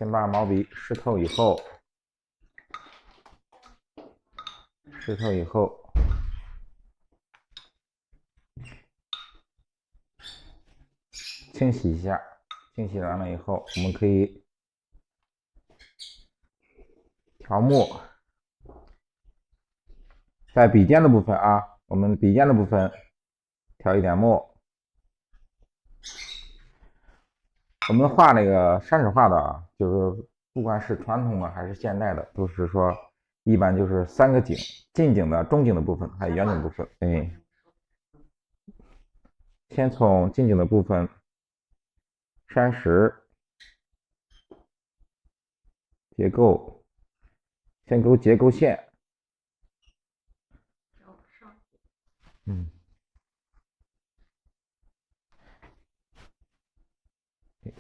先把毛笔湿透以后，清洗一下。清洗完了以后，我们可以调墨。在笔尖的部分啊，我们笔尖的部分调一点墨。我们画那个山水画的啊，就是不管是传统的还是现代的，都是说一般就是3个景：近景的、中景的部分，还有远景部分。先从近景的部分，山石结构，先勾结构线。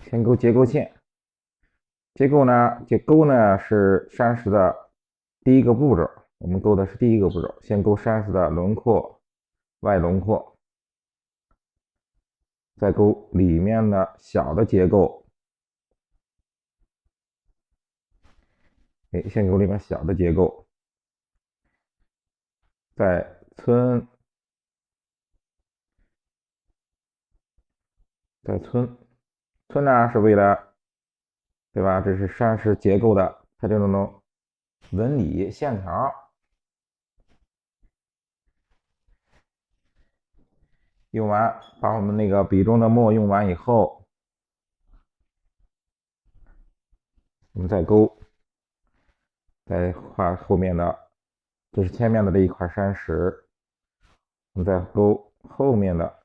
先勾结构线。结构呢，勾呢是山石的第一个步骤，我们勾的是第一个步骤，先勾山石的轮廓、外轮廓，再勾里面的小的结构。先勾里面小的结构，再皴，皴呢是为了，对吧？这是山石结构的它这种纹理线条。用完，把我们那个笔中的墨用完以后，我们再勾，再画后面的，这是前面的这一块山石，我们再勾后面的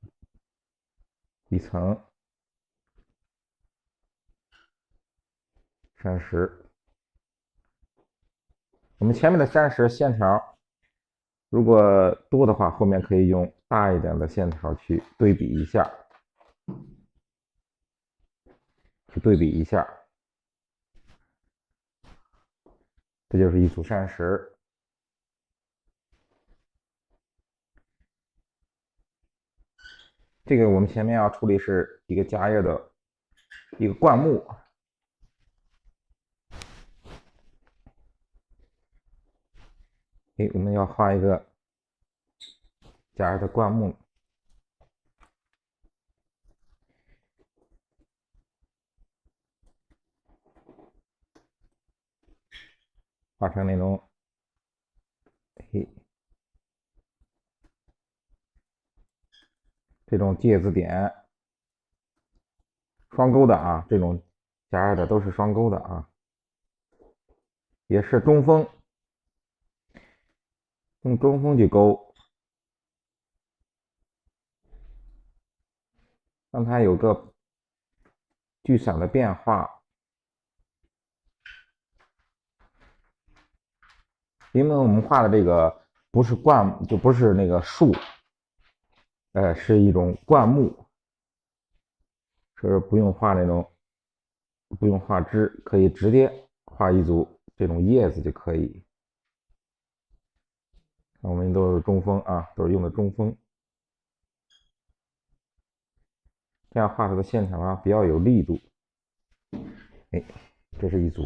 一层山石。我们前面的山石线条如果多的话，后面可以用大一点的线条去对比一下，这就是一组山石。这个我们前面要处理是一个夹叶的一个灌木。我们要画一个夹叶的灌木。画成那种，这种芥子点，双钩的啊，这种夹叶的都是双钩的啊，也是中锋，用中锋去勾，让它有个聚散的变化。因为我们画的这个不是就不是那个树，是一种灌木，是不用画那种，不用画枝，可以直接画一组这种叶子就可以。我们都是中锋啊，都是用的中锋，这样画出的线条啊比较有力度。这是一组。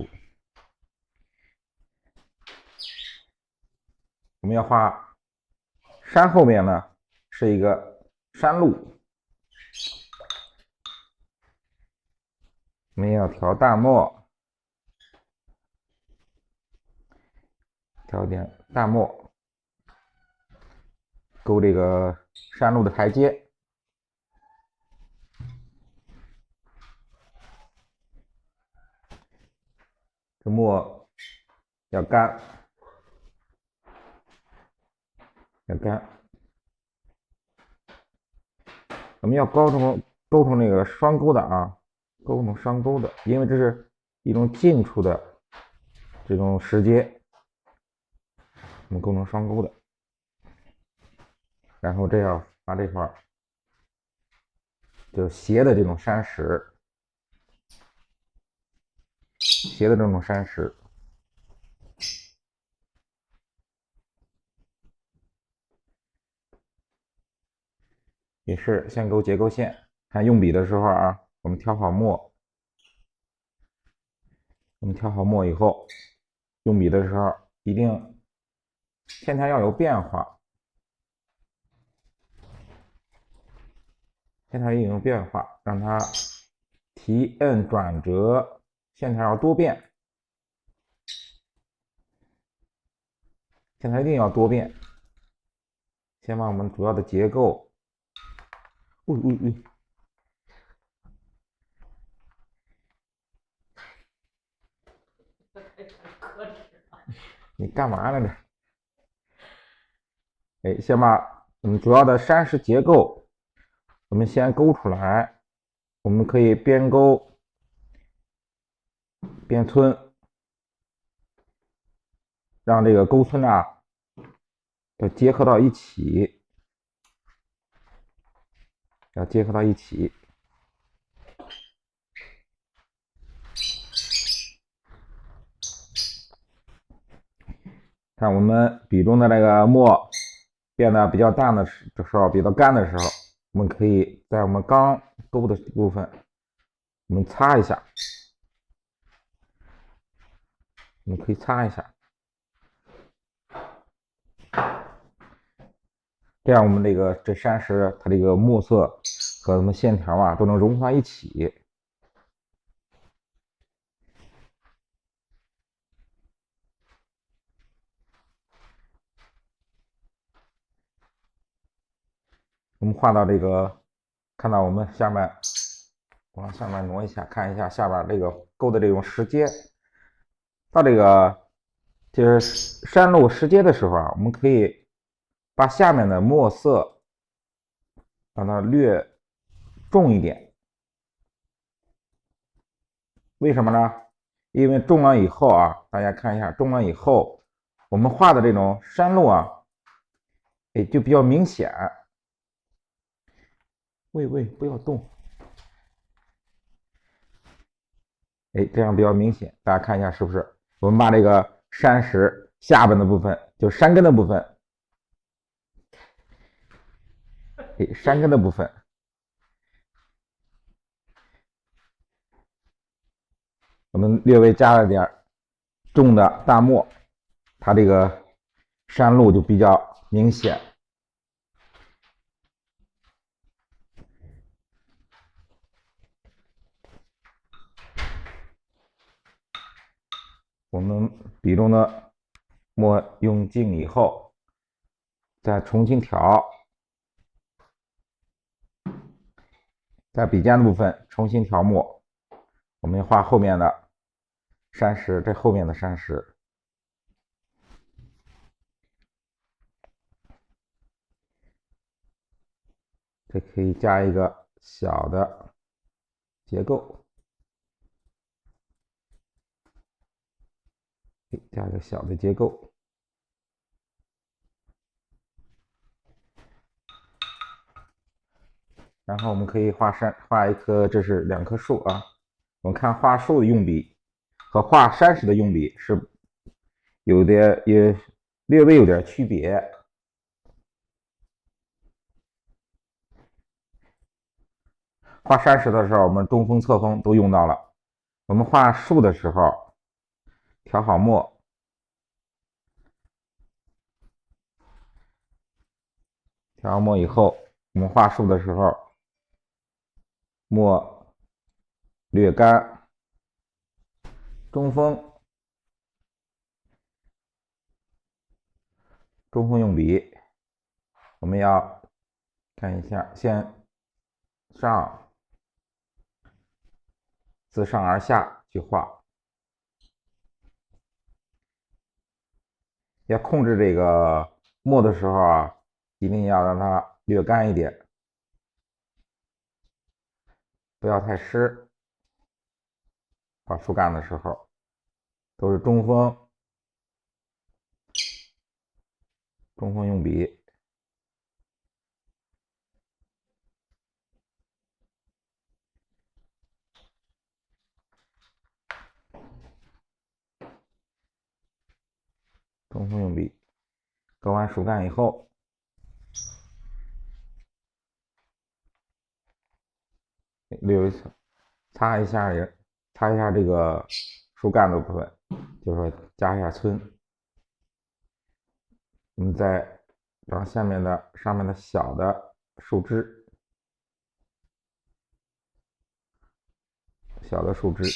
我们要画山后面呢是一个山路，我们要调淡墨，调点淡墨，勾这个山路的台阶。这墨要干，我们要勾成那个双钩的啊，勾成双钩的，因为这是一种近处的这种石阶，我们勾成双钩的。然后这样把这块就斜的这种山石，也是先勾结构线。看用笔的时候啊，我们调好墨，我们调好墨以后，用笔的时候一定线条要有变化，线条一定有变化，让它提摁转折，线条要多变，线条一定要多变。先把我们主要的结构，你干嘛来着？哎，先把我们主要的山石结构，我们先勾出来。我们可以边勾边皴，让这个勾皴啊要结合到一起，要结合到一起。看我们笔中的那个墨变得比较淡的时候，比较干的时候，我们可以在我们刚勾的部分，我们擦一下，我们可以擦一下，这样我们这山石它这个墨色和我们线条啊都能融合在一起。我们画到看到我们下面，往下面挪一下，看一下下边这个勾的这种石阶。到就是山路石阶的时候啊，我们可以把下面的墨色让它略重一点。为什么呢？因为重了以后啊，大家看一下，重了以后，我们画的这种山路啊，哎，就比较明显。不要动。哎，这样比较明显，大家看一下是不是？我们把这个山石下边的部分，就山根的部分，哎，山根的部分，我们略微加了点重的大墨，它这个山路就比较明显。我们笔中的墨用尽以后，再重新调，在笔尖的部分重新调墨，我们画后面的山石，这后面的山石。这可以加一个小的结构，加一个小的结构。然后我们可以画一棵，这是2棵树啊。我们看画树的用笔和画山石的用笔是也略微有点区别。画山石的时候，我们中锋、侧锋都用到了。我们画树的时候，调好墨，调好墨以后，我们画树的时候，墨略干，中锋用笔，我们要看一下，先自上而下去画，要控制这个墨的时候啊，一定要让它略干一点，不要太湿。画树干的时候都是中锋用笔。中锋用笔，勾完树干以后，略微擦一下这个树干的部分，就是说加一下皴。我们再让上面的小的树枝，来小的树枝。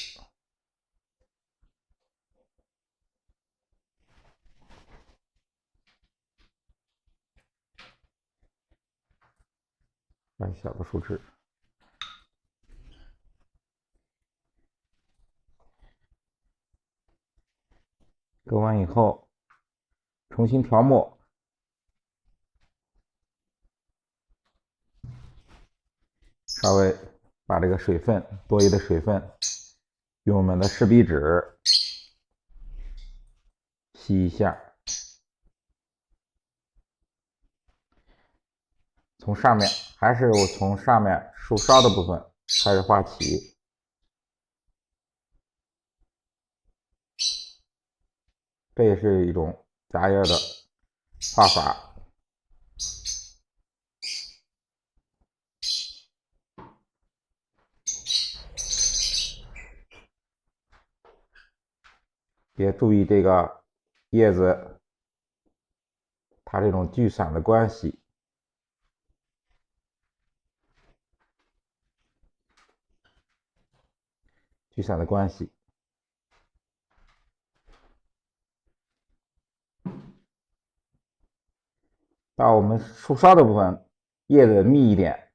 搁完以后，重新调墨，稍微把这个水分多余的水分，用我们的试笔纸吸一下，还是我从上面树梢的部分开始画起。这也是一种杂叶的画法。也注意这个叶子它这种聚散的关系。到我们树梢的部分，叶子密一点，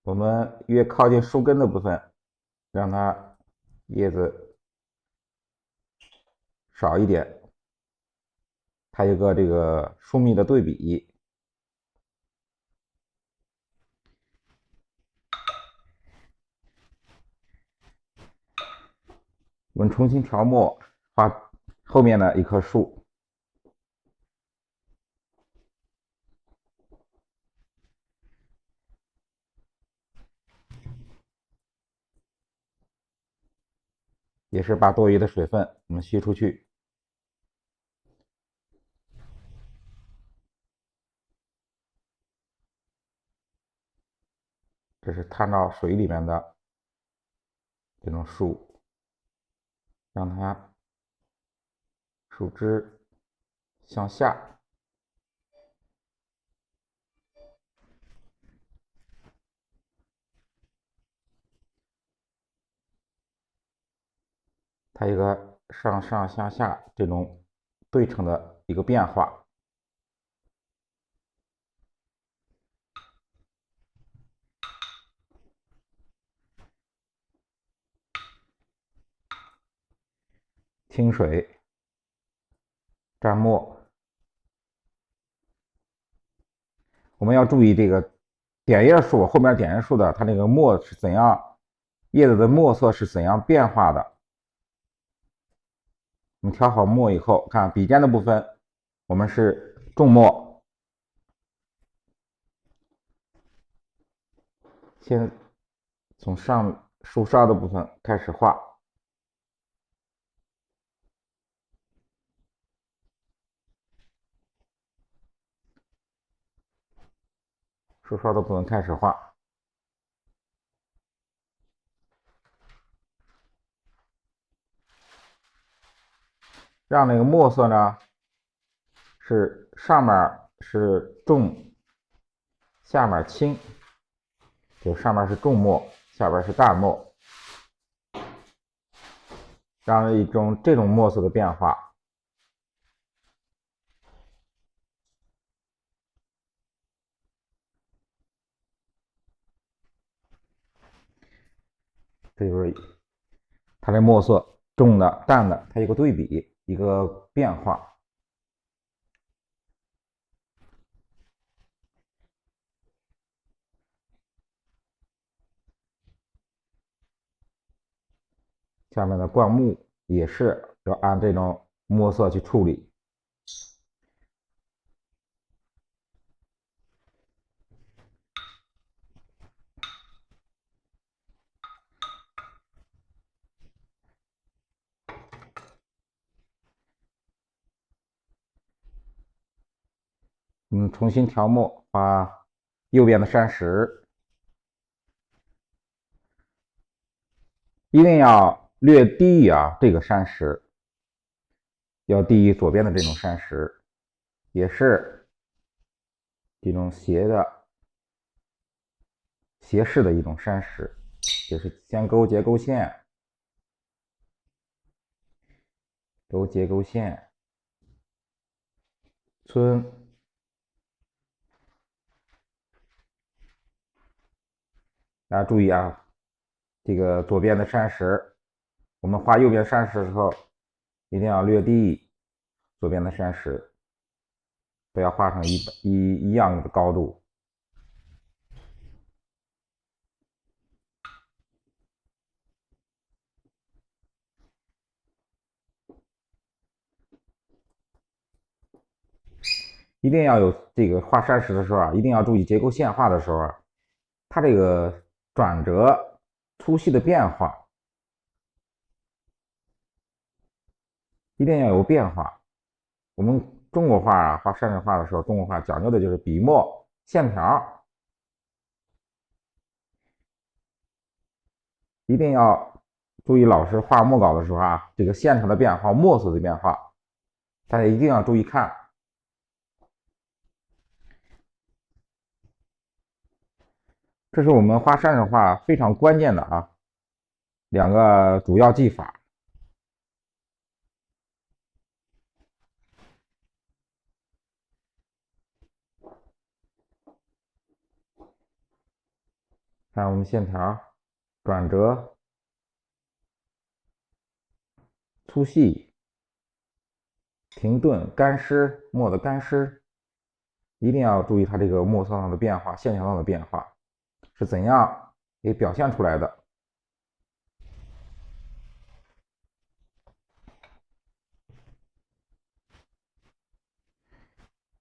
我们越靠近树根的部分，让它叶子少一点，它有个这个疏密的对比。我们重新调墨，画后面的一棵树。也是把多余的水分我们吸出去。这是探到水里面的这种树，让它树枝向下，它有个上上下下这种对称的一个变化。清水蘸墨，我们要注意这个点叶树后面点叶树的它那个墨是怎样，叶子的墨色是怎样变化的。我们调好墨以后，看笔尖的部分，我们是重墨，先从树梢的部分开始画。树梢的部分开始画，让那个墨色呢是上面是重，下面轻，就上面是重墨，下边是淡墨，让这种墨色的变化。这就是它的墨色重的、淡的，它有个对比，一个变化。下面的灌木也是要按这种墨色去处理。重新调墨，把右边的山石，一定要略低于这个山石，要低于左边的这种山石，也是这种斜式的一种山石，也是先勾结构线，勾结构线，村。大家注意这个左边的山石，我们画右边山石的时候，一定要略低于左边的山石，不要画成一样的高度。一定要有这个画山石的时候一定要注意结构线画的时候它这个转折粗细的变化，一定要有变化。我们中国画画山水画的时候，中国画讲究的就是笔墨线条，一定要注意老师画墨稿的时候这个线条的变化、墨色的变化，大家一定要注意看。这是我们画山水画非常关键的两个主要技法。看我们线条转折、粗细、停顿、干湿、墨的干湿，一定要注意它这个墨色上的变化、线条上的变化是怎样给表现出来的。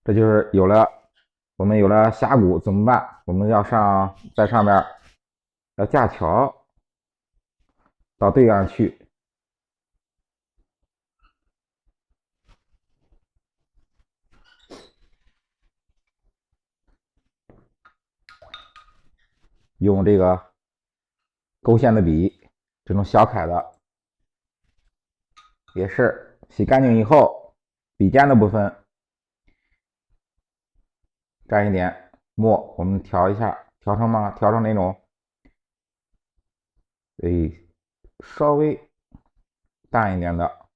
这就是我们有了峡谷怎么办？我们要在上面要架桥到对岸去。用这个勾线的笔，这种小楷的，也是洗干净以后，笔尖的部分沾一点墨，我们调一下，调成那种稍微淡一点的，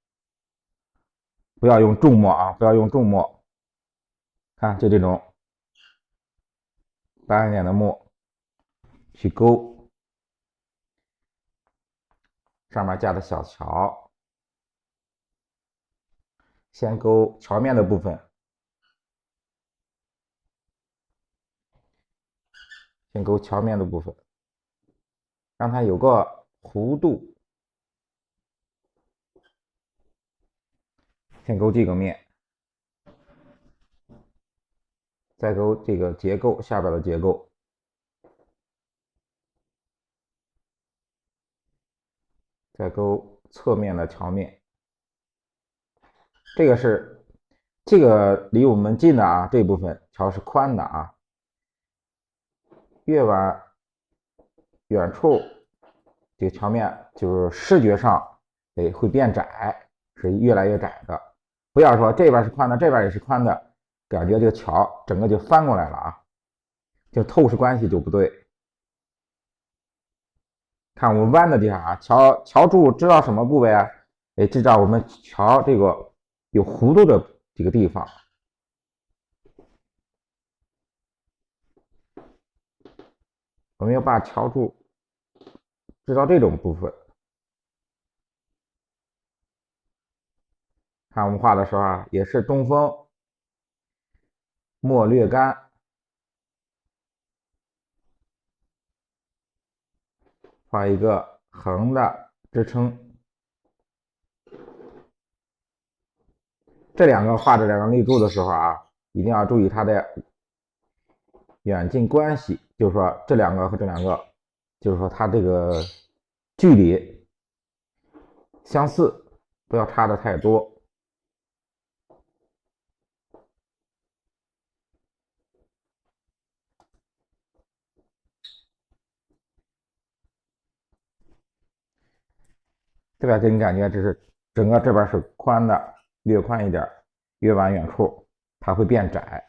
不要用重墨不要用重墨，看就这种淡一点的墨去勾上面架的小桥，先勾桥面的部分，让它有个弧度，先勾这个面，再勾这个结构下边的结构，再勾侧面的桥面。这个离我们近的这部分桥是宽的越往远处，这个桥面就是视觉上会变窄，是越来越窄的。不要说这边是宽的，这边也是宽的，感觉这个桥整个就翻过来了就透视关系就不对。看我们弯的地方桥柱知道什么部位知道我们桥这个有弧度的这个地方。我们要把桥柱知道这种部分。看我们画的时候也是中锋，墨略干，画一个横的支撑。这两个立柱的时候一定要注意它的远近关系，就是说这两个和这两个，就是说它这个距离相似，不要差的太多。对吧？给你感觉这是整个这边是宽的，略宽一点，越往远处它会变窄。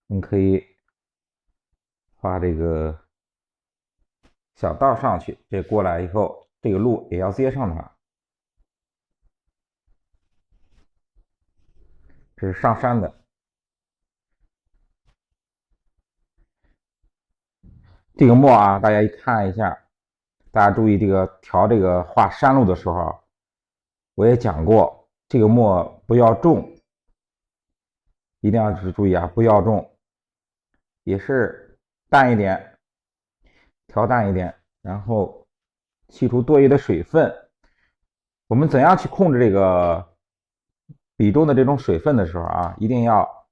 你可以画这个小道上去，这过来以后，这个路也要接上它。这是上山的。这个墨啊，大家一看一下，大家注意这个调这个画山路的时候，我也讲过，这个墨不要重，一定要注意啊，不要重，也是淡一点，调淡一点，然后去除多余的水分。我们怎样去控制这个笔中的这种水分的时候啊，一定要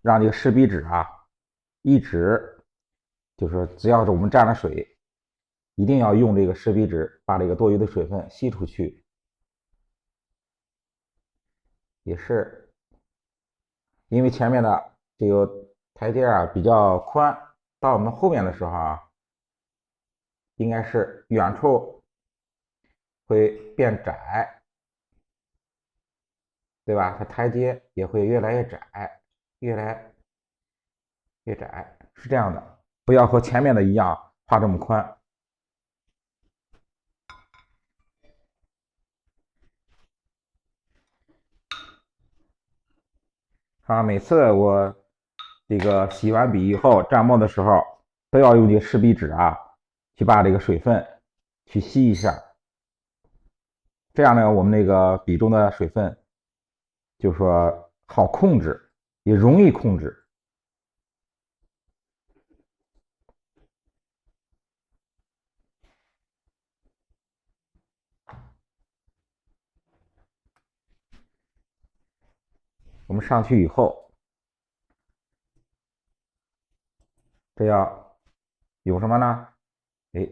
让这个湿笔纸啊，一直就是只要是我们沾了水，一定要用这个湿笔纸把这个多余的水分吸出去。也是因为前面的这个台阶啊比较宽，到我们后面的时候啊，应该是远处会变窄，对吧？它台阶也会越来越窄，越来越窄，是这样的。不要和前面的一样画这么宽。啊，每次我这个洗完笔以后蘸墨的时候，都要用这个湿笔纸啊，去把这个水分去吸一下。这样呢，我们那个笔中的水分，就说好控制，也容易控制。我们上去以后，这要有什么呢？哎，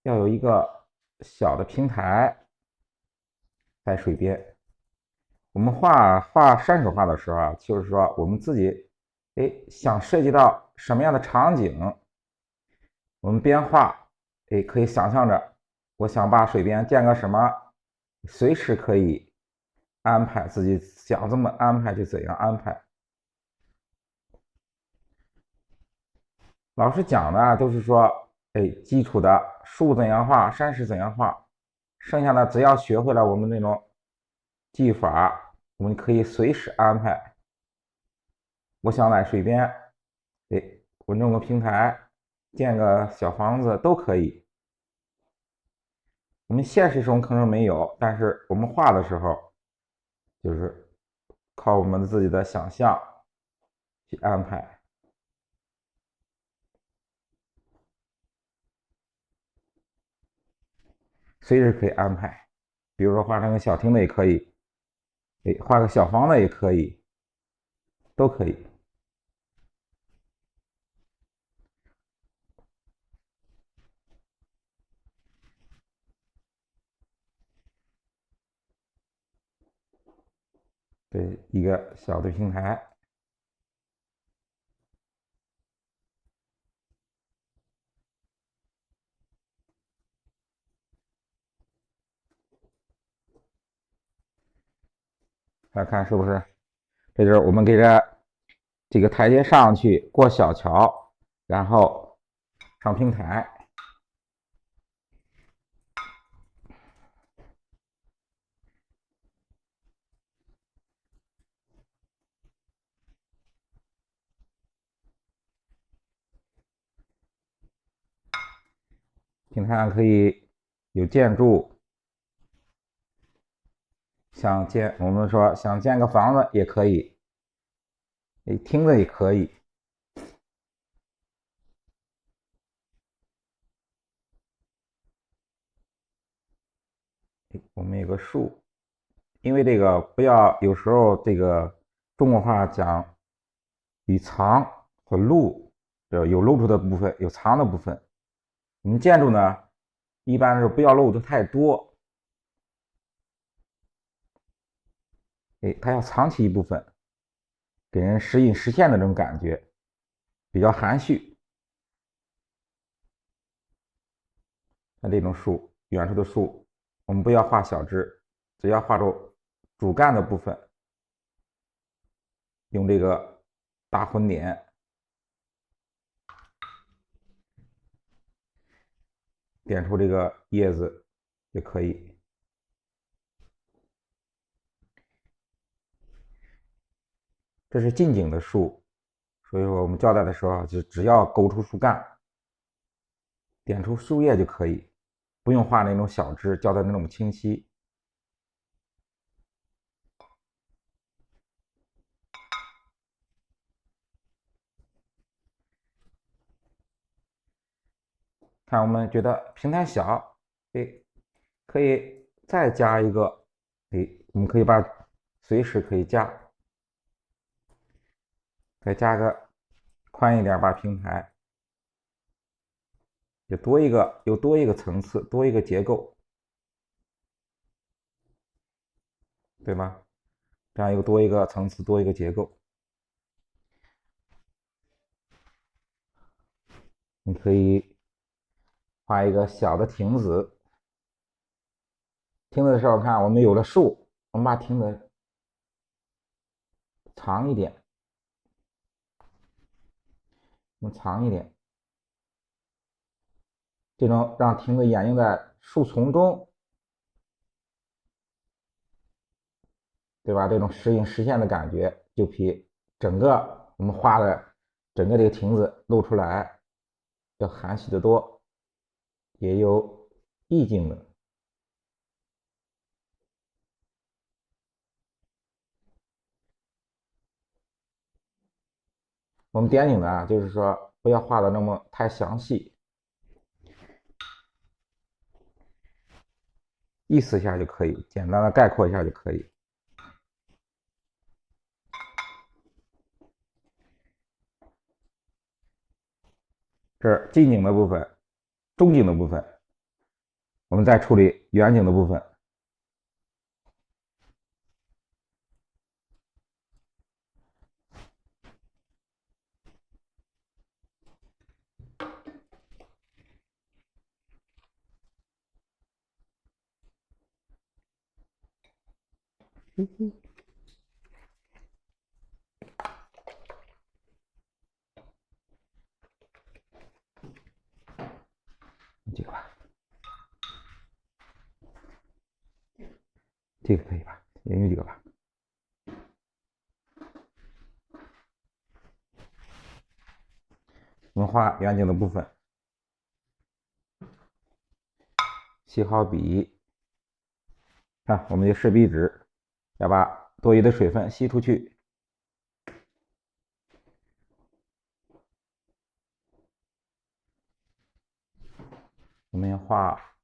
要有一个小的平台在水边。我们画山水画的时候啊，就是说我们自己想涉及到什么样的场景，我们边画可以想象着，我想把水边建个什么，随时可以安排自己想怎么安排就怎样安排。老师讲的都是说，基础的树怎样画，山石怎样画，剩下的只要学会了我们那种技法，我们可以随时安排。我想在水边，我弄个平台，建个小房子都可以。我们现实中可能没有，但是我们画的时候，就是靠我们自己的想象去安排，随时可以安排。比如说画成个小亭子也可以，画个小房子也可以，都可以。对，一个小的平台。大家看是不是？这就是我们给这个台阶上去，过小桥，然后上平台。平台上可以有建筑，我们说想建个房子也可以，厅子也可以。我们有个树，因为这个不要有时候这个中国话讲与藏和露，有露出的部分，有藏的部分。我们建筑呢，一般是不要露出太多。哎，它要藏起一部分，给人时隐时现的这种感觉，比较含蓄。像这种树，远处的树，我们不要画小枝，只要画住主干的部分，用这个大混点点出这个叶子就可以。这是近景的树，所以说我们交代的时候就只要勾出树干，点出树叶就可以，不用画那种小枝，交代那种清晰。看我们觉得平台小，哎，可以再加一个，哎，我们可以随时可以加，再加个宽一点把平台，有多一个层次，多一个结构，对吧？这样多一个层次，多一个结构。你可以画一个小的亭子，亭子的时候看我们有了树，我们把亭子长一点，我们长一点，这种让亭子掩映在树丛中，对吧？这种时隐时现的感觉，就比整个我们画的整个这个亭子露出来要含蓄的多，也有意境的。我们点景的啊，就是说不要画的那么太详细，意思一下就可以，简单的概括一下就可以。这是近景的部分，中景的部分，我们再处理远景的部分。这个吧，这个可以吧？也有这个吧。我们画远景的部分，吸好笔，看我们的试笔纸，要把多余的水分吸出去。我们要画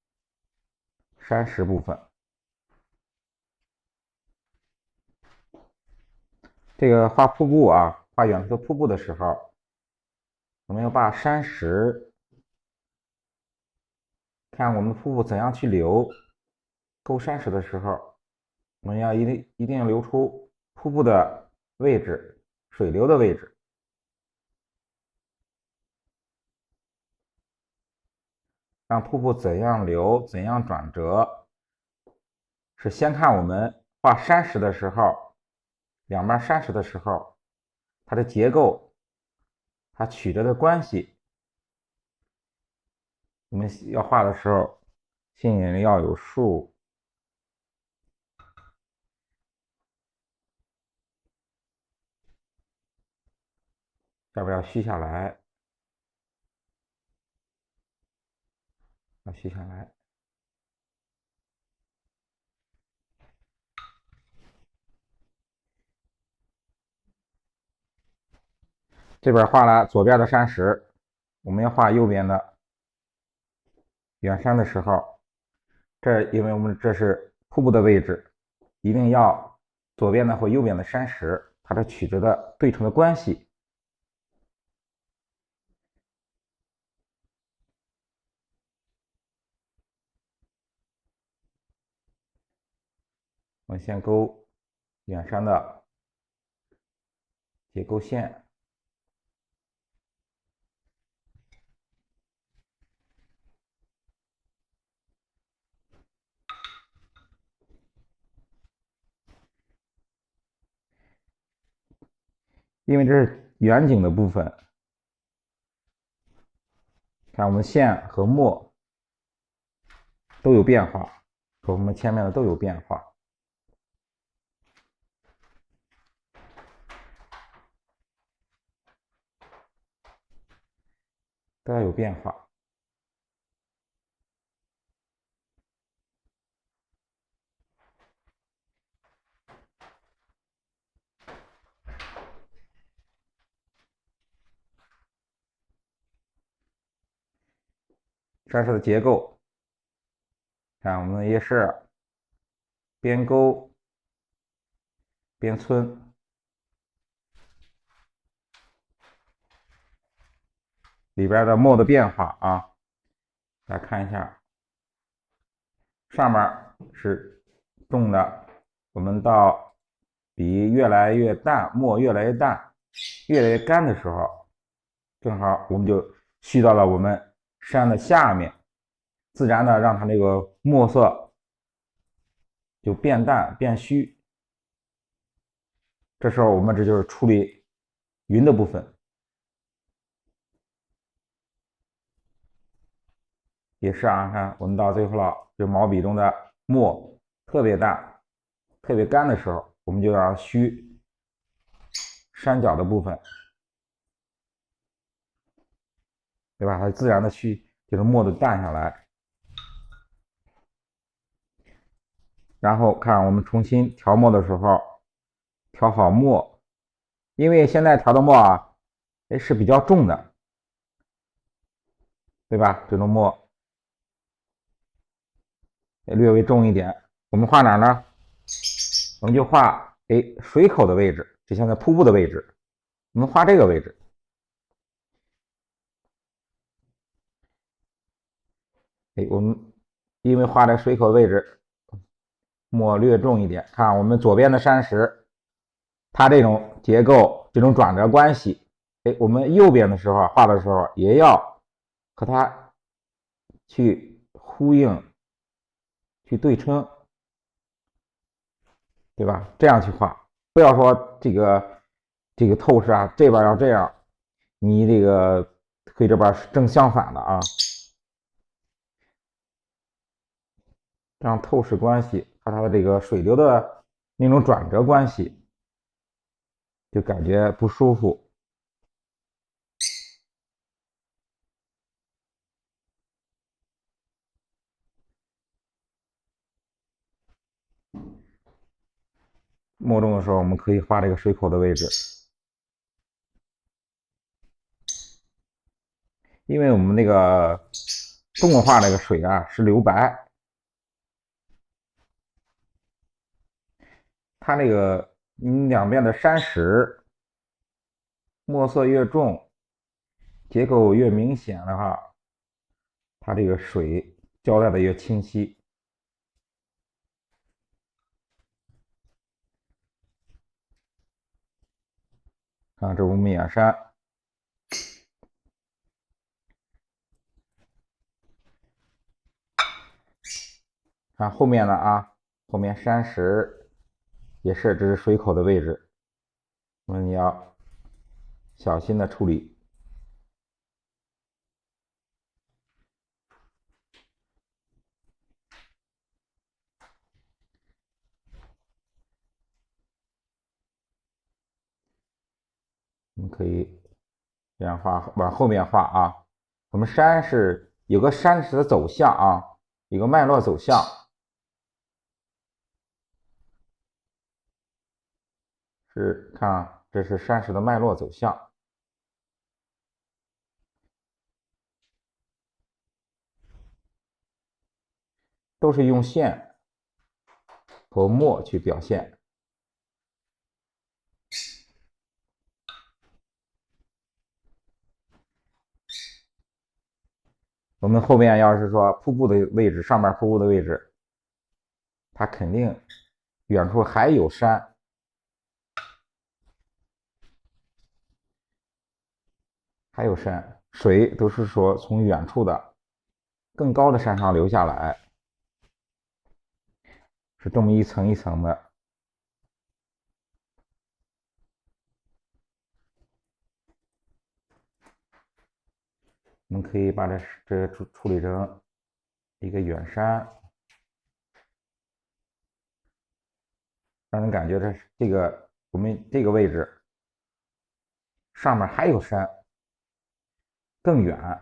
山石部分，这个画瀑布啊，画远处的瀑布的时候，我们要把山石，看我们的瀑布怎样去流。勾山石的时候，我们要一定要留出瀑布的位置，水流的位置。让瀑布怎样流，怎样转折，是先看我们画山石的时候，两边山石的时候，它的结构，它曲折的关系。我们要画的时候，心里要有数。下边要虚下来，要虚下来。这边画了左边的山石，我们要画右边的远山的时候，因为我们这是瀑布的位置，一定要左边的或右边的山石，它的曲折的对称的关系。我先勾远山的结构线。因为这是远景的部分，看我们线和墨都有变化，和我们前面的都有变化。都要有变化。山石的结构，看我们也是边沟边村，里边的墨的变化啊，大家看一下，上面是重的，我们到笔越来越淡，墨越来越淡，越来越干的时候，正好我们就去到了我们山的下面，自然的让它那个墨色就变淡变虚。这时候我们这就是处理云的部分。也是啊，看我们到最后了，就毛笔中的墨特别淡、特别干的时候，我们就要虚山脚的部分，对吧？它自然的虚，就是墨的淡下来。然后看我们重新调墨的时候，调好墨，因为现在调的墨啊，是比较重的，对吧？这种墨略微重一点，我们画哪呢？我们就画水口的位置，就现在瀑布的位置，我们画这个位置。我们因为画在水口的位置，墨略重一点。看我们左边的山石，它这种结构、这种转折关系，我们右边的时候画的时候也要和它去呼应、去对称，对吧？这样去画，不要说这个透视啊，这边要这样，你这个和这边是正相反的啊。这样透视关系和它的这个水流的那种转折关系，就感觉不舒服。墨重的时候，我们可以画这个水口的位置，因为我们那个中国画那个水啊是留白，它那个两边的山石墨色越重，结构越明显的话，它这个水交代的越清晰。看，这是我们远山，看后面的啊，后面山石也是，这是水口的位置，我们要小心的处理。我们可以这样画，往后面画啊。我们山是有个山石的走向啊，有个脉络走向。是看啊，这是山石的脉络走向，都是用线和墨去表现。我们后面要是说瀑布的位置，上面瀑布的位置，它肯定远处还有山，还有山，水都是说从远处的更高的山上流下来，是这么一层一层的。我们可以把这处理成一个远山，让人感觉这个我们这个位置上面还有山，更远。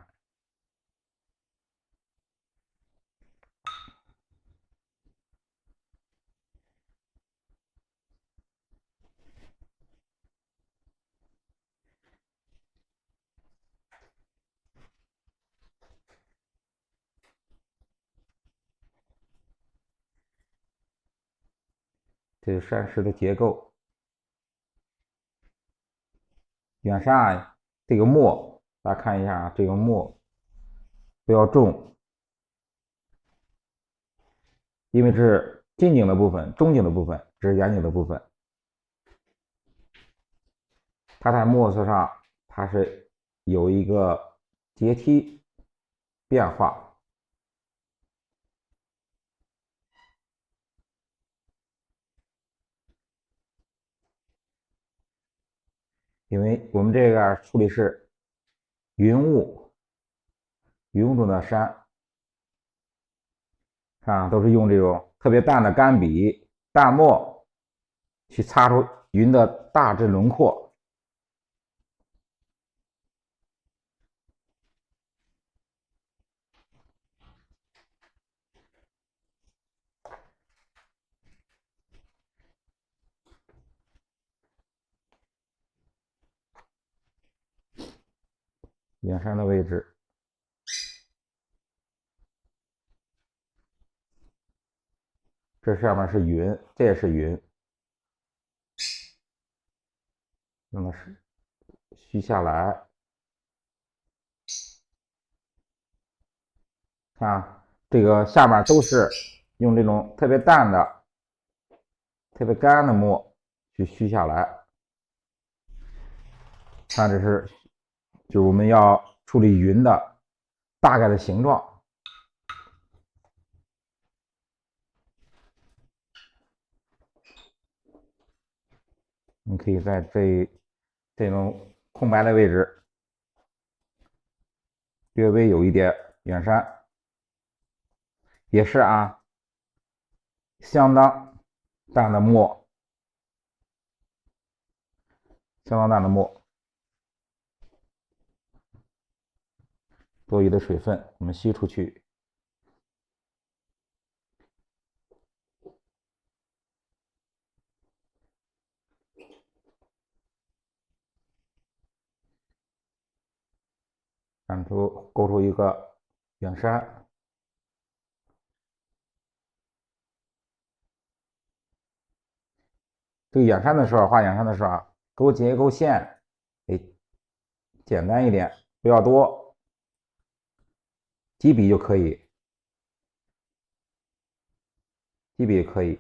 这是山石的结构。远山啊，这个墨，大家看一下啊，这个墨不要重，因为这是近景的部分、中景的部分，这是远景的部分。它在墨色上，它是有一个阶梯变化。因为我们这个处理是云雾中的山，啊，都是用这种特别淡的干笔、淡墨去擦出云的大致轮廓。远山的位置，这上面是云，这也是云，那么是虚下来，看这个下面都是用这种特别淡的、特别干的墨去虚下来。看这是，就是我们要处理云的大概的形状。你可以在这种空白的位置，略微有一点远山，也是啊，相当淡的墨，相当淡的墨，多余的水分我们吸出去。勾出一个远山。这个远山的时候，画远山的时候啊，勾结勾线，哎，简单一点，不要多，几笔就可以，几笔也可以。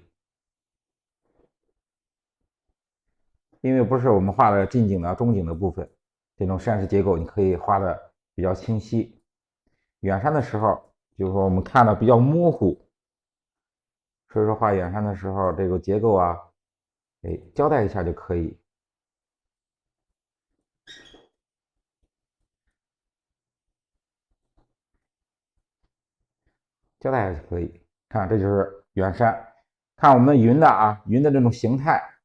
因为不是我们画的近景的、中景的部分，这种山石结构你可以画的比较清晰。远山的时候，就是说我们看的比较模糊，所以说画远山的时候，这个结构啊，哎，交代一下就可以。交代一下就可以。看，这就是远山。看我们云的啊，云的这种形态，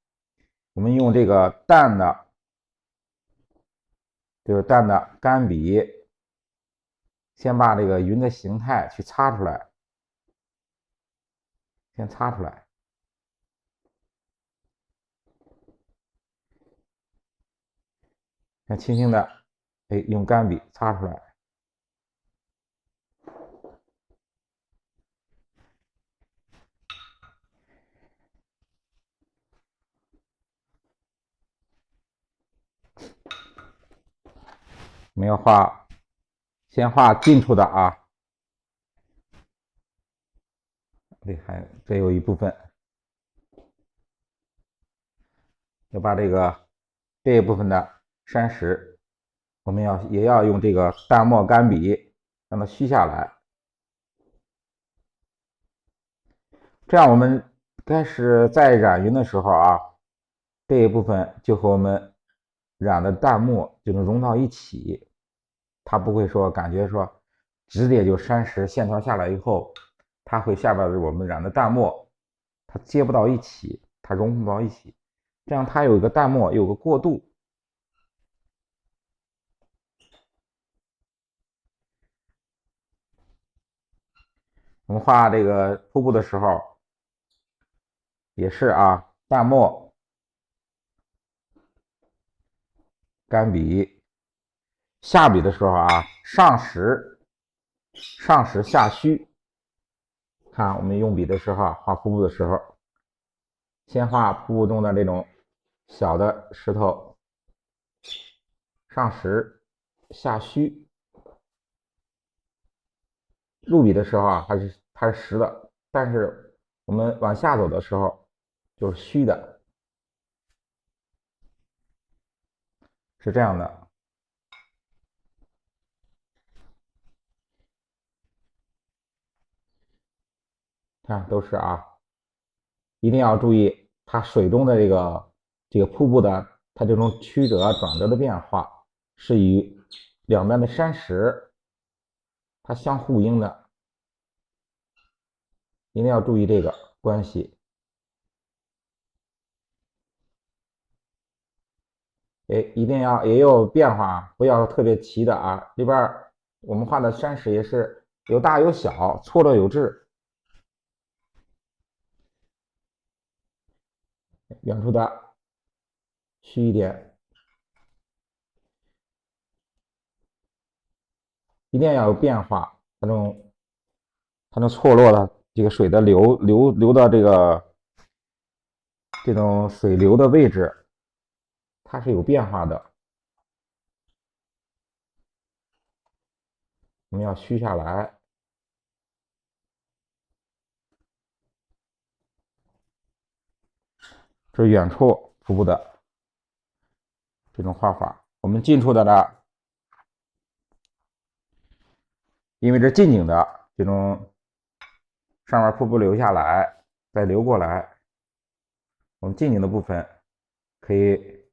我们用这个淡的，就是淡的干笔，先把这个云的形态去擦出来，先擦出来。先轻轻的，哎，用干笔擦出来。我们要画，先画近处的啊。对，这有一部分要把这一部分的山石我们也要用这个淡墨干笔让它虚下来，这样我们开始在染匀的时候啊，这一部分就和我们染的淡墨就能融到一起，它不会说感觉说直接就山石线条下来以后，它会下边的我们染的淡墨，它接不到一起，它融不到一起，这样它有一个淡墨有个过渡。我们画这个瀑布的时候也是啊，淡墨干笔，下笔的时候啊，上实下虚。看我们用笔的时候，画瀑布的时候，先画瀑布中的这种小的石头，上实下虚。入笔的时候啊，它是实的，但是我们往下走的时候就是虚的，是这样的。看都是啊，一定要注意它水中的这个瀑布的它这种曲折转折的变化，是与两边的山石它相呼应的，一定要注意这个关系。一定要也有变化，不要特别齐的啊。里边我们画的山石也是有大有小，错落有致。远处的虚一点，一定要有变化。它错落的这个水的流到这种水流的位置，它是有变化的。我们要虚下来。这是远处瀑布的这种画法。我们近处的呢，因为这近景的这种上面瀑布流下来，再流过来，我们近景的部分可以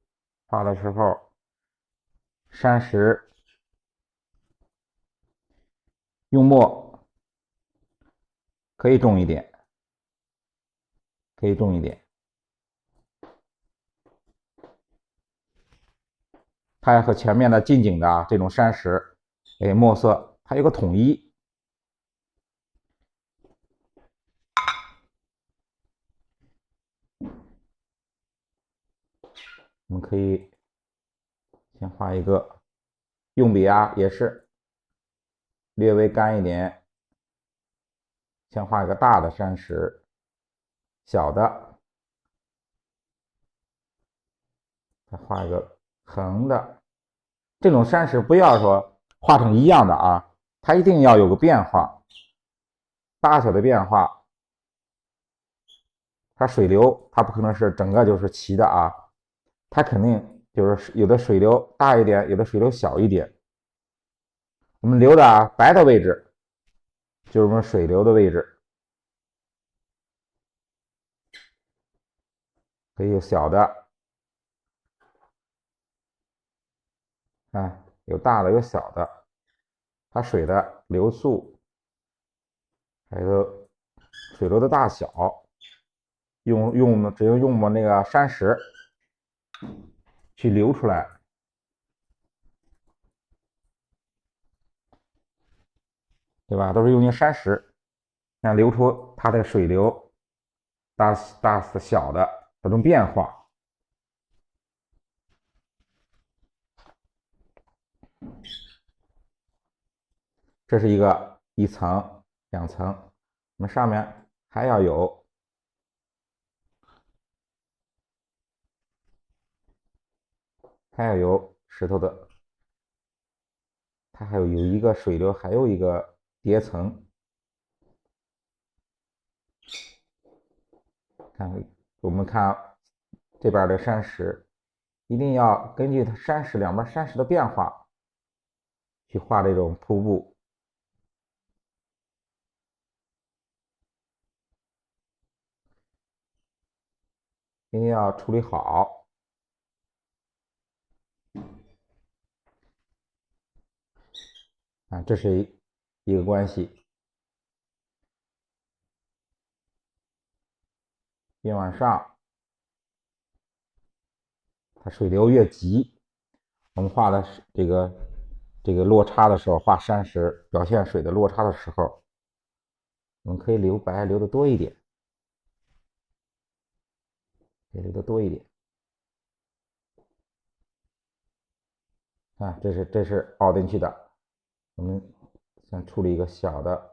画的时候，山石用墨可以重一点，可以重一点。它和前面的近景的这种山石，墨色它有个统一。我们可以先画一个，用笔啊也是略微干一点，先画一个大的山石，小的再画一个横的。这种山石不要说画成一样的啊，它一定要有个变化，大小的变化。它水流它不可能是整个就是齐的啊，它肯定就是有的水流大一点，有的水流小一点。我们留的白的位置就是我们水流的位置，可以有小的，有大的有小的，它水的流速还有水流的大小，只用我们那个山石去流出来，对吧？都是用山石，让流出它的水流大小的这种变化。这是一层、两层，我们上面还要有，石头的，它还有一个水流，还有一个叠层。我们看这边的山石，一定要根据它两边山石的变化，去画这种瀑布。一定要处理好啊，这是一个关系。越往上，它水流越急，我们画的这个落差的时候，画山石表现水的落差的时候，我们可以留白留的多一点，可以留的多一点。啊，这是凹进去的，我们先处理一个小的。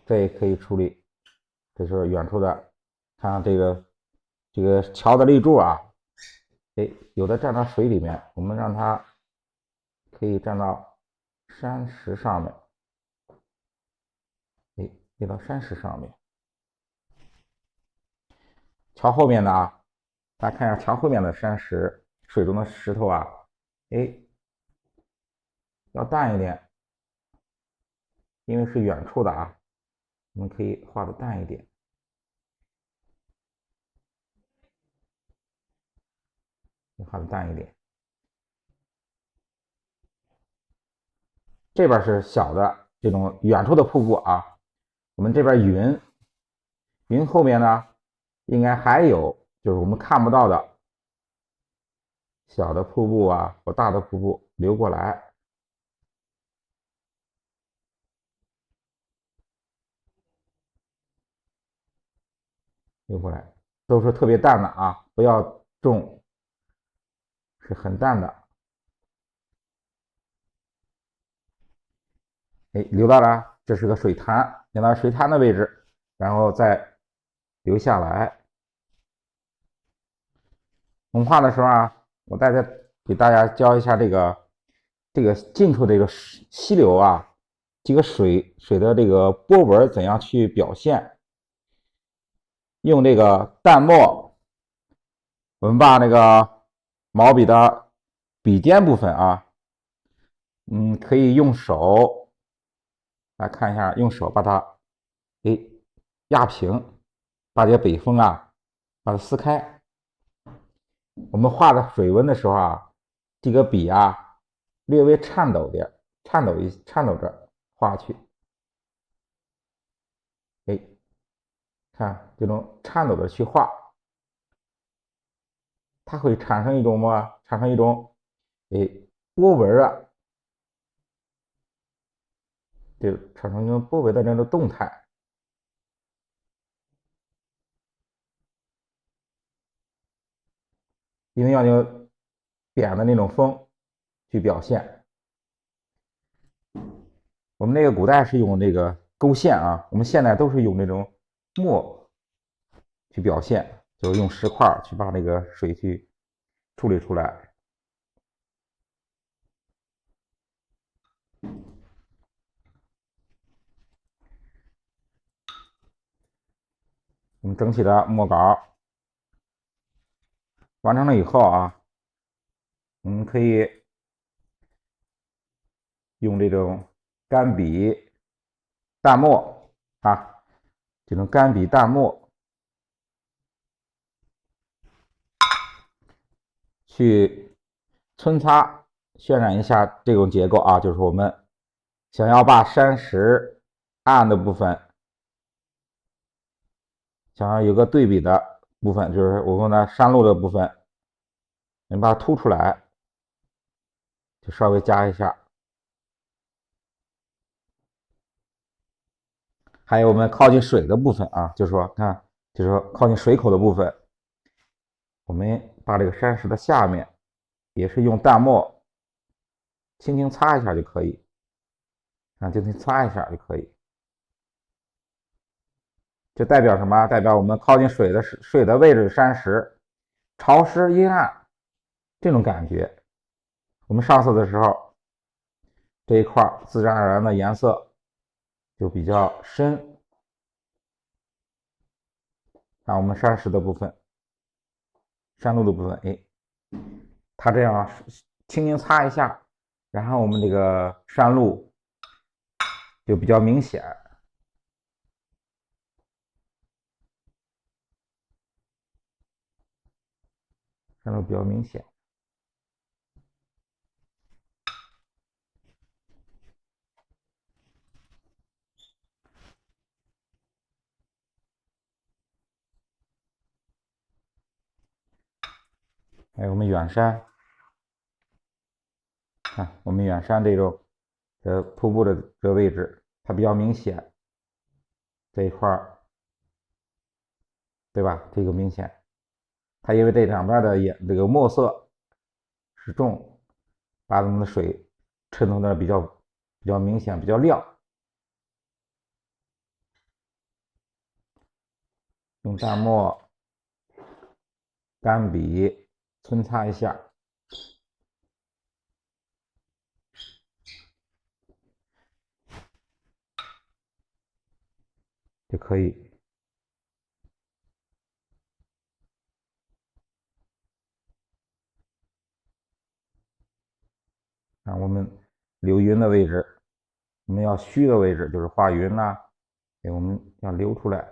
这也可以处理，这是远处的，看这个桥的立柱啊，哎，有的站到水里面，我们让它可以站到山石上面，哎，立到山石上面。桥后面的啊，大家看一下桥后面的山石，水中的石头啊，哎，要淡一点，因为是远处的啊，我们可以画的淡一点。画的淡一点。这边是小的这种远处的瀑布啊，我们这边云后面呢，应该还有就是我们看不到的小的瀑布啊或大的瀑布流过来，流过来，都是特别淡的啊，不要重，是很淡的。哎，流到了，这是个水潭，流到水潭的位置，然后再流下来。我们画的时候啊，我给大家教一下这个近处这个溪流啊，这个水的这个波纹怎样去表现。用这个淡墨，我们把那个毛笔的笔尖部分啊，可以用手来看一下，用手把它给压平，把这个北风啊，把它撕开。我们画的水纹的时候啊，这个笔啊略微颤抖点，颤抖着画去。哎，看这种颤抖的去画，它会产生一种什么？产生一种波纹啊，就产生一种波纹的这种动态。一定要用扁的那种锋去表现。我们那个古代是用那个勾线啊，我们现在都是用那种墨去表现，就是用石块去把那个水去处理出来。我们整体的墨稿完成了以后啊，我们可以用这种干笔淡墨啊，这种干笔淡墨去皴擦渲染一下这种结构啊，就是我们想要把山石暗的部分，想要有个对比的部分，就是我们的山路的部分，你把它凸出来，就稍微加一下。还有我们靠近水的部分啊，就是说看，就是说靠近水口的部分，我们把这个山石的下面也是用淡墨轻轻擦一下就可以，啊，轻轻擦一下就可以。这代表什么？代表我们靠近水的位置山石潮湿阴暗，这种感觉。我们上色的时候，这一块自然而然的颜色就比较深。看我们山石的部分，山路的部分，哎，它这样轻轻擦一下，然后我们这个山路就比较明显，山路比较明显。还有我们远山，看我们远山这种瀑布的这个位置，它比较明显，这一块儿，对吧？这个明显，它因为这两边的这个墨色是重，把我们的水衬托的比较明显，比较亮。用淡墨、干笔皴擦一下，就可以。啊，我们留云的位置，我们要虚的位置就是画云呐、我们要留出来。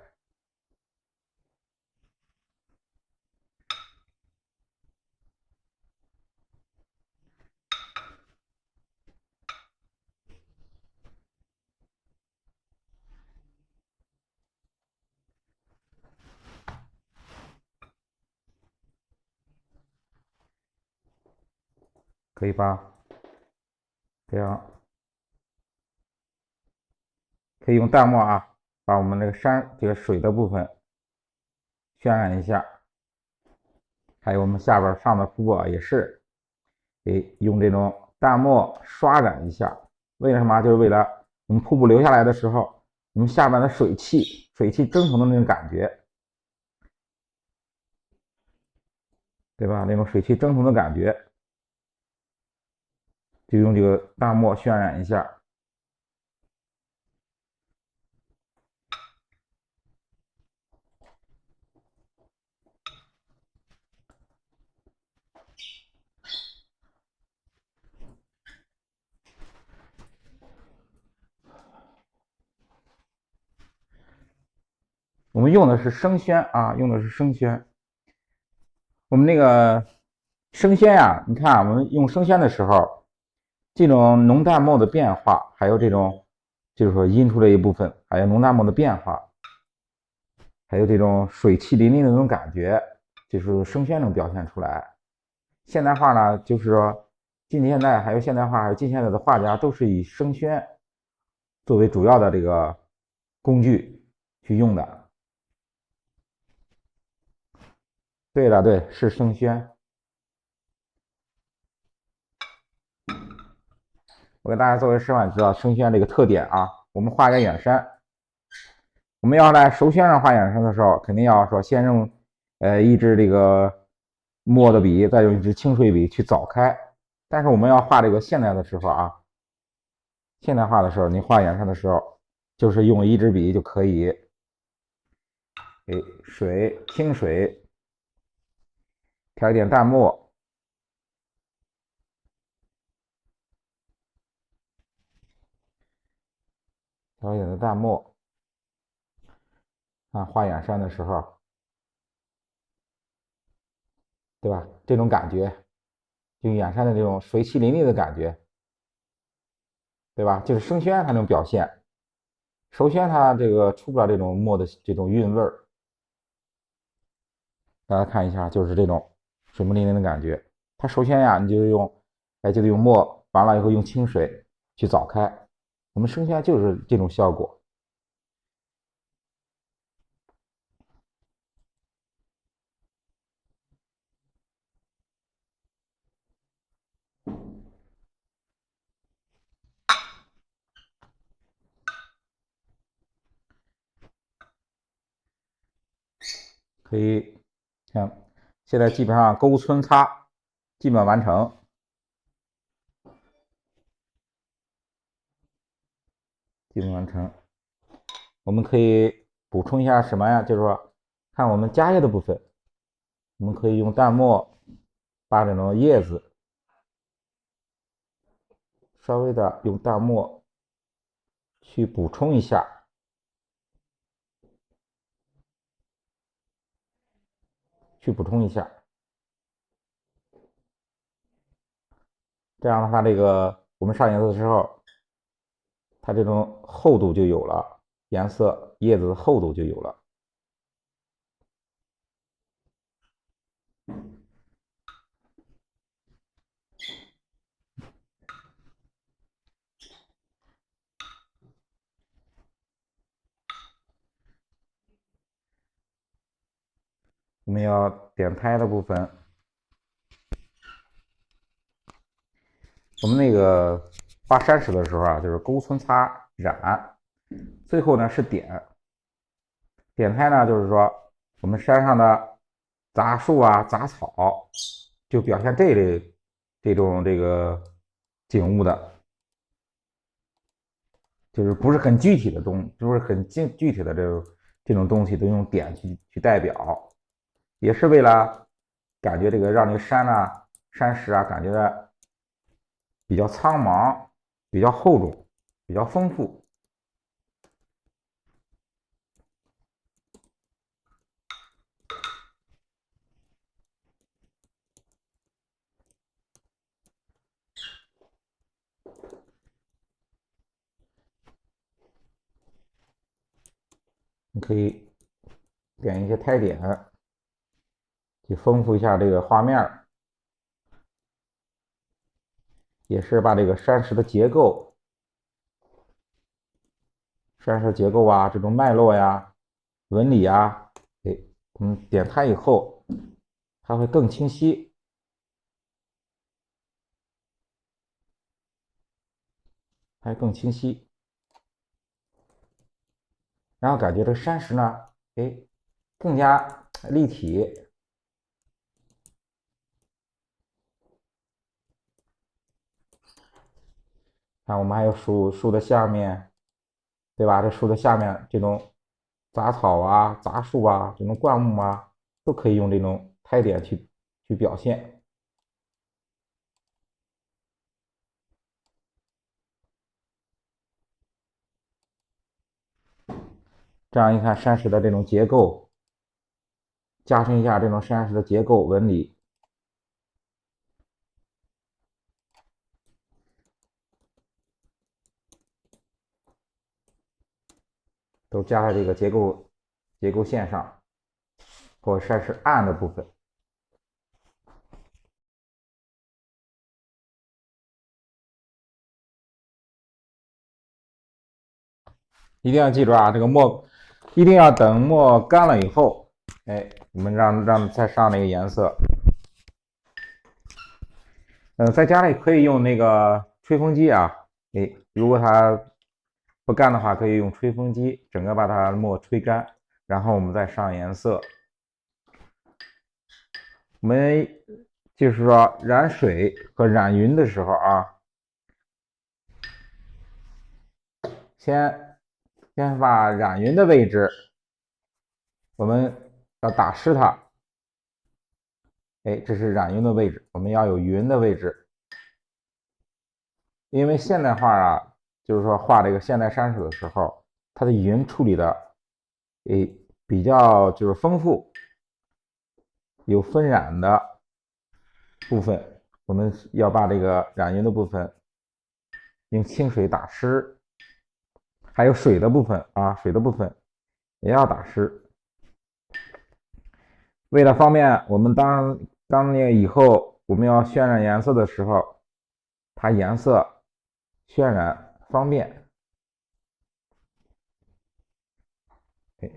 可以吧？这样可以用淡墨啊，把我们这个山这个水的部分渲染一下，还有我们下边上的瀑布啊也是，用这种淡墨刷染一下。为了什么？就是为了我们瀑布流下来的时候，我们下边的水汽蒸腾的那种感觉，对吧？那种水汽蒸腾的感觉，就用这个淡墨渲染一下。我们用的是生宣啊，用的是生宣。我们那个生宣呀，你看我们用生宣的时候，这种浓淡墨的变化，还有这种就是说阴出这一部分，还有浓淡墨的变化，还有这种水汽淋漓的那种感觉，就是生宣能表现出来。现代画呢，就是说近现代还有现代画，还有近现代的画家都是以生宣作为主要的这个工具去用的。对的，对，是生宣。我给大家做个示范，知道生宣这个特点啊。我们画一个远山，我们要在熟宣上画远山的时候，肯定要说先用一支这个墨的笔，再用一支清水笔去凿开。但是我们要画这个现代的时候啊，现代画的时候，你画远山的时候，就是用一支笔就可以，清水，调一点淡墨，调一点的淡墨啊，画远山的时候，对吧？这种感觉，就远山的这种水汽淋漓的感觉，对吧？就是生宣才能表现，熟宣它这个出不了这种墨的这种韵味儿。大家看一下，就是这种水墨淋漓的感觉。它首先呀，你就用，就得用墨，完了以后用清水去凿开。我们生宣就是这种效果。可以，像现在基本上勾皴擦基本完成。基本完成。我们可以补充一下什么呀？就是说，看我们家叶的部分，我们可以用淡墨把这种叶子稍微的用淡墨去补充一下，这样的话，这个我们上颜色的时候，它这种厚度就有了，颜色叶子的厚度就有了。我们要点胎的部分，我们那个画山石的时候啊，就是勾皴擦染，最后呢是点。点胎呢，就是说我们山上的杂树啊、杂草，就表现这类这种这个景物的，就是不是很具体的不是很具体的这种东西，都用点去代表，也是为了感觉这个让这个山啊、山石啊感觉比较苍茫、比较厚重、比较丰富。你可以点一些胎点，去丰富一下这个画面，也是把这个山石的结构、啊，这种脉络呀、纹理呀，哎，我们点它以后，它会更清晰，还更清晰。然后感觉这个山石呢，哎，更加立体。看我们还有树的下面，对吧？这树的下面这种杂草啊、杂树啊、这种灌木啊，都可以用这种胎点去表现。这样一看山石的这种结构，加深一下这种山石的结构纹理，都加在这个结构线上，或山石暗的部分。一定要记住啊，这个墨一定要等墨干了以后，哎，我们让再上那个颜色。在家里可以用那个吹风机啊，哎，如果它不干的话，可以用吹风机整个把它墨吹干，然后我们再上颜色。我们就是说染水和染云的时候啊，先把染云的位置，我们要打湿它。哎，这是染云的位置，我们要有云的位置。因为现代画啊，就是说画这个现代山水的时候，它的云处理的，诶，比较就是丰富，有分染的部分，我们要把这个染云的部分用清水打湿，还有水的部分啊，水的部分也要打湿。为了方便我们当那个以后我们要渲染颜色的时候，它颜色渲染方便。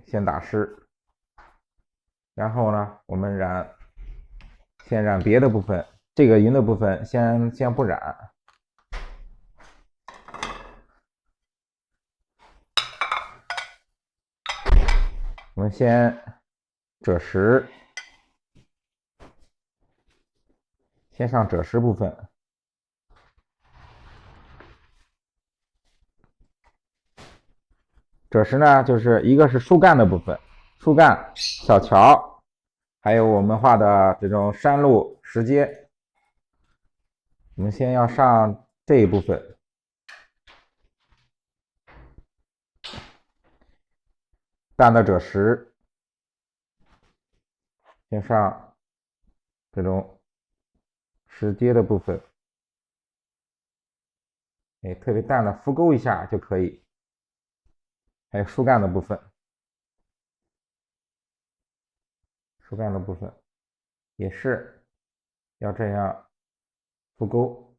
先打湿，然后呢，我们先染别的部分，这个云的部分先不染。我们先先上赭石部分。赭石呢，就是一个是树干的部分，树干、小桥，还有我们画的这种山路、石阶。我们先要上这一部分，淡的赭石，先上这种石阶的部分，特别淡的浮勾一下就可以。还有树干的部分，树干的部分也是要这样浮勾。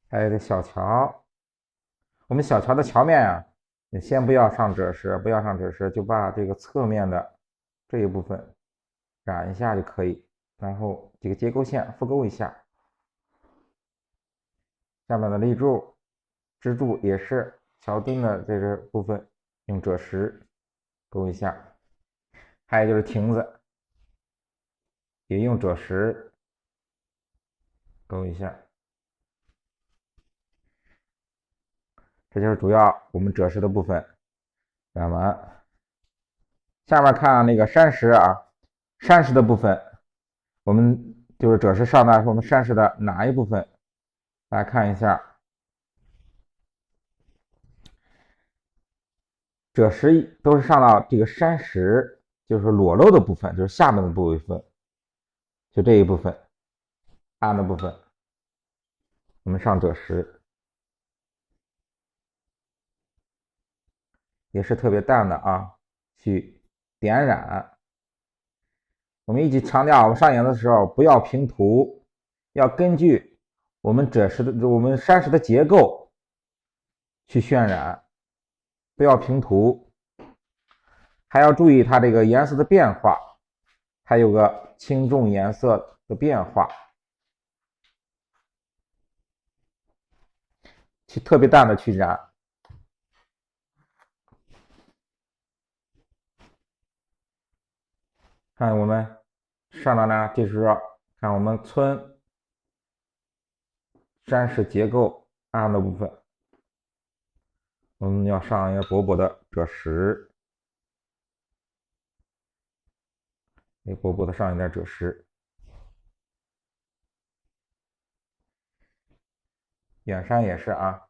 还有这小桥，我们小桥的桥面啊，你先不要上赭石，不要上赭石，就把这个侧面的这一部分染一下就可以，然后这个结构线浮勾一下。下面的立柱、支柱也是桥墩的这个部分用赭石勾一下，还有就是亭子也用赭石勾一下。这就是主要我们赭石的部分染完。下面看那个山石啊，山石的部分，我们就是赭石上的是我们山石的哪一部分？大家看一下，赭石都是上到这个山石，就是裸露的部分，就是下面的部分，就这一部分暗的部分，我们上赭石也是特别淡的啊，去点染。我们一直强调，我们上颜色的时候不要平涂，要根据我们山石的结构去渲染，不要平涂，还要注意它这个颜色的变化，还有个轻重颜色的变化，去特别淡的去染。看我们上的呢，就是看我们村山石结构暗的部分，我们要上一个薄薄的赭石，薄薄的上一点赭石。远山也是啊，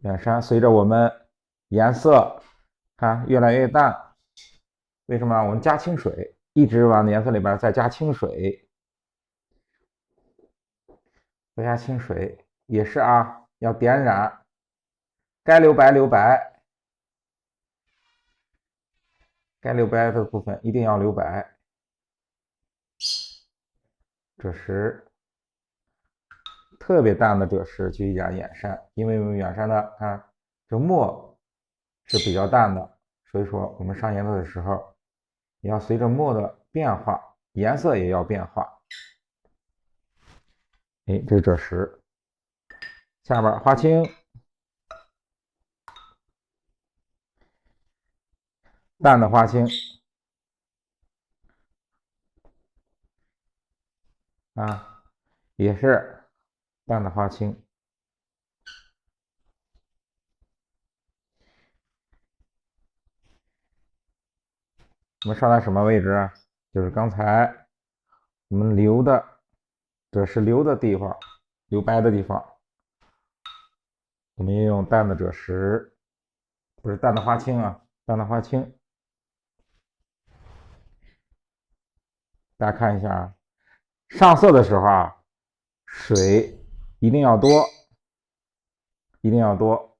远山随着我们颜色看越来越淡，为什么？我们加清水，一直往颜色里边再加清水，再加清水也是啊，要点染，该留白留白，该留白的部分一定要留白。赭石特别淡的赭石去染远山，因为我们远山的看这墨是比较淡的，所以说我们上颜色的时候也要随着墨的变化，颜色也要变化。这是赭石，下边花青，淡的花青啊，也是淡的花青。我们上在什么位置啊？就是刚才我们留的，这是留的地方，留白的地方，我们也用淡的赭石，不是淡的花青啊，淡的花青。大家看一下啊，上色的时候啊，水一定要多，一定要多，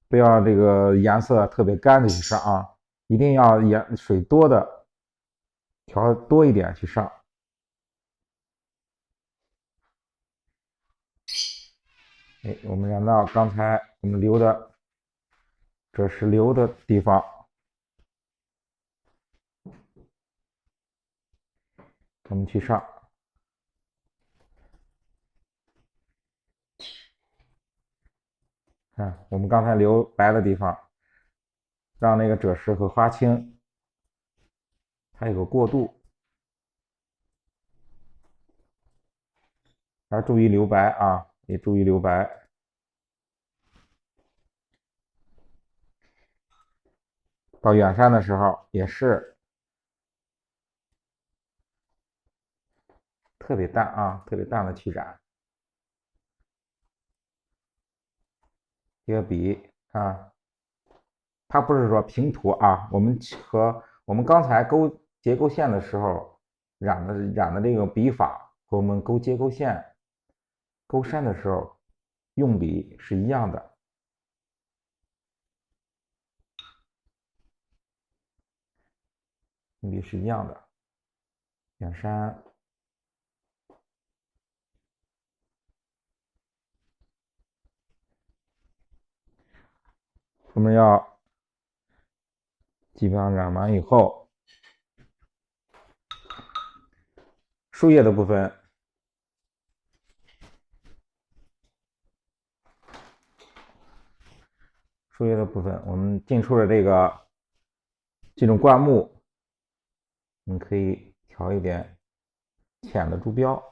不要这个颜色特别干的去上啊，一定要水多的调多一点去上。我们染到刚才我们留的，这是留的地方，我们去上。看我们刚才留白的地方，让那个赭石和花青它有个过渡，还注意留白啊，也注意留白。到远山的时候也是特别淡啊，特别淡的去染。这个笔啊，它不是说平涂啊，我们刚才勾结构线的时候染的这个笔法和我们勾结构线、勾山的时候用笔是一样的。用笔是一样的，远山。我们要基本上染完以后，树叶的部分，我们进出的这种灌木，你可以调一点浅的珠标，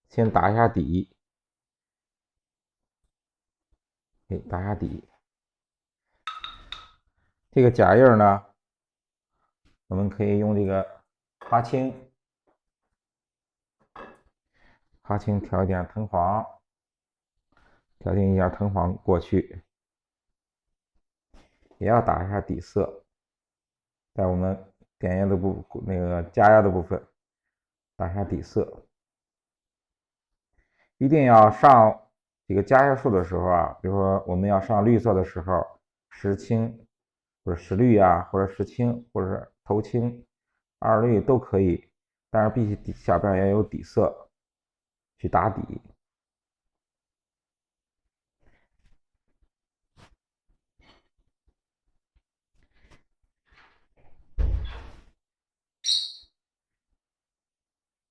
先打一下底，打一下底。这个假叶呢，我们可以用这个花青调一点藤黄，调定一下藤黄过去，也要打一下底色，在我们点叶的那个加压的部分打一下底色。一定要上这个加压数的时候啊，比如说我们要上绿色的时候，石青或者石绿啊，或者石青或者头青、二绿都可以，但是必须下边要有底色去打底。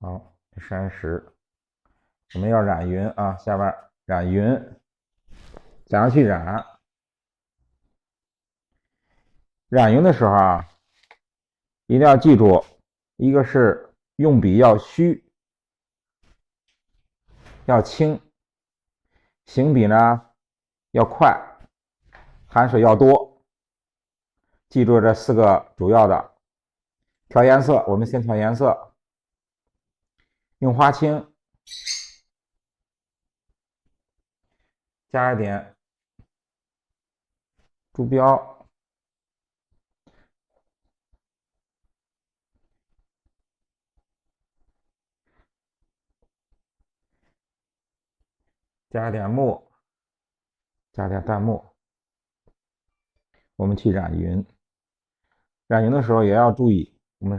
好，山石我们要染匀啊，下边染匀，怎样去染？染匀的时候啊，一定要记住，一个是用笔要虚，要轻，行笔呢要快，含水要多。记住这4个主要的。调颜色，我们先调颜色，用花青加一点珠标，加一点墨，加点淡墨，我们去染匀。染匀的时候也要注意我们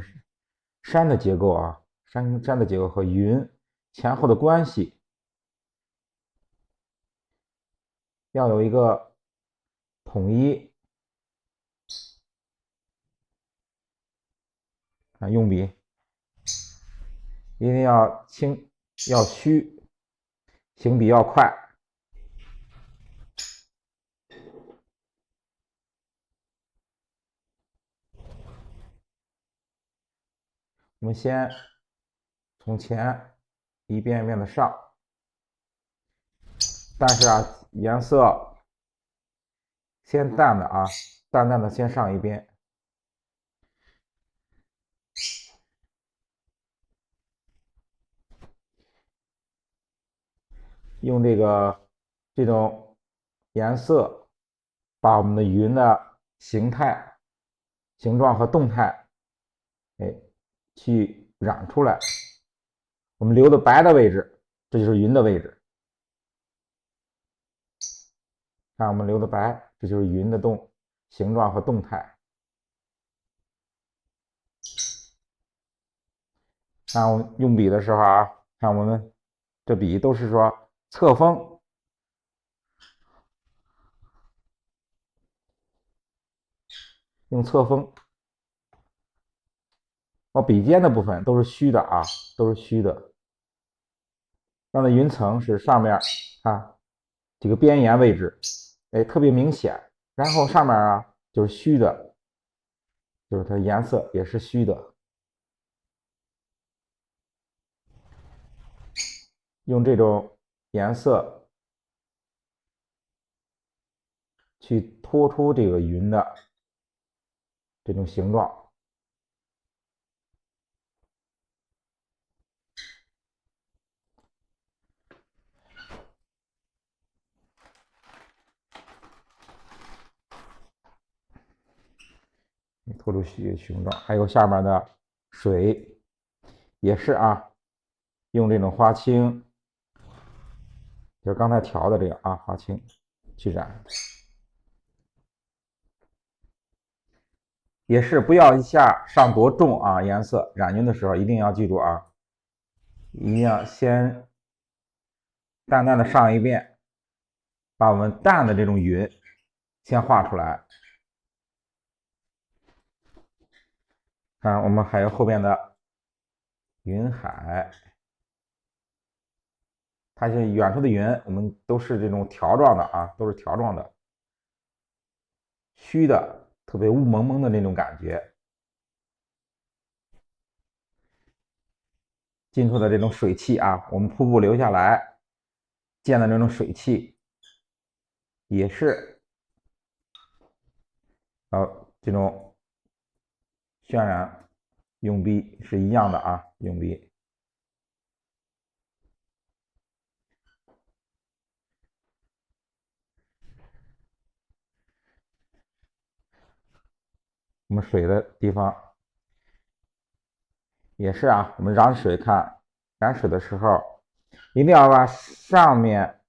山的结构啊，山的结构和云前后的关系，要有一个统一。用笔一定要轻，要虚，行笔要快。我们先从前一遍一遍的上，但是啊，颜色先淡的啊，淡淡的先上一遍。用这种颜色，把我们的云的形态、形状和动态，去染出来。我们留的白的位置，这就是云的位置。看我们留的白，这就是云的形状和动态。看我们用笔的时候啊，看我们这笔都是说侧锋，用侧锋。笔尖的部分都是虚的啊，都是虚的。让的云层是上面啊这个边沿位置，哎，特别明显。然后上面啊就是虚的，就是它颜色也是虚的。用这种颜色去拖出这个云的这种形状。拖出形状，还有下面的水也是啊，用这种花青，就是刚才调的这个啊花青去染，也是不要一下上多重啊颜色，染匀的时候一定要记住啊，一定要先淡淡的上一遍，把我们淡的这种云先画出来。看，我们还有后边的云海，它是远处的云，我们都是这种条状的啊，都是条状的，虚的，特别雾蒙蒙的那种感觉。近处的这种水汽啊，我们瀑布流下来溅的这种水汽，也是这种渲染用笔是一样的啊，用笔。我们水的地方也是啊，我们染水染水的时候，一定要把上面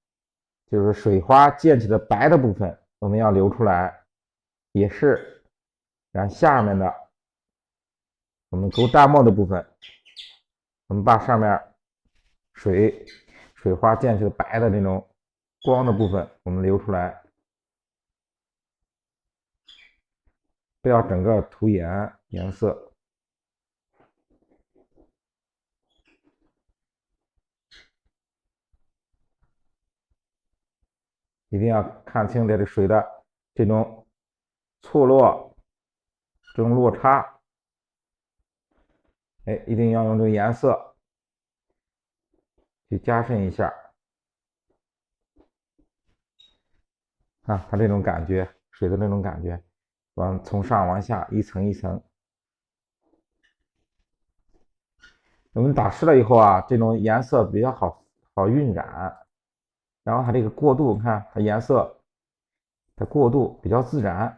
就是水花溅起的白的部分，我们要留出来，也是染下面的我们勾淡墨的部分，我们把上面水花溅起的白的这种光的部分，我们留出来，不要整个涂颜色。一定要看清这个水的这种错落，这种落差，哎，一定要用这个颜色去加深一下啊，它这种感觉，水的这种感觉，从上往下一层一层。我们打湿了以后啊，这种颜色比较好晕染，然后它这个过渡，看它颜色的过渡比较自然。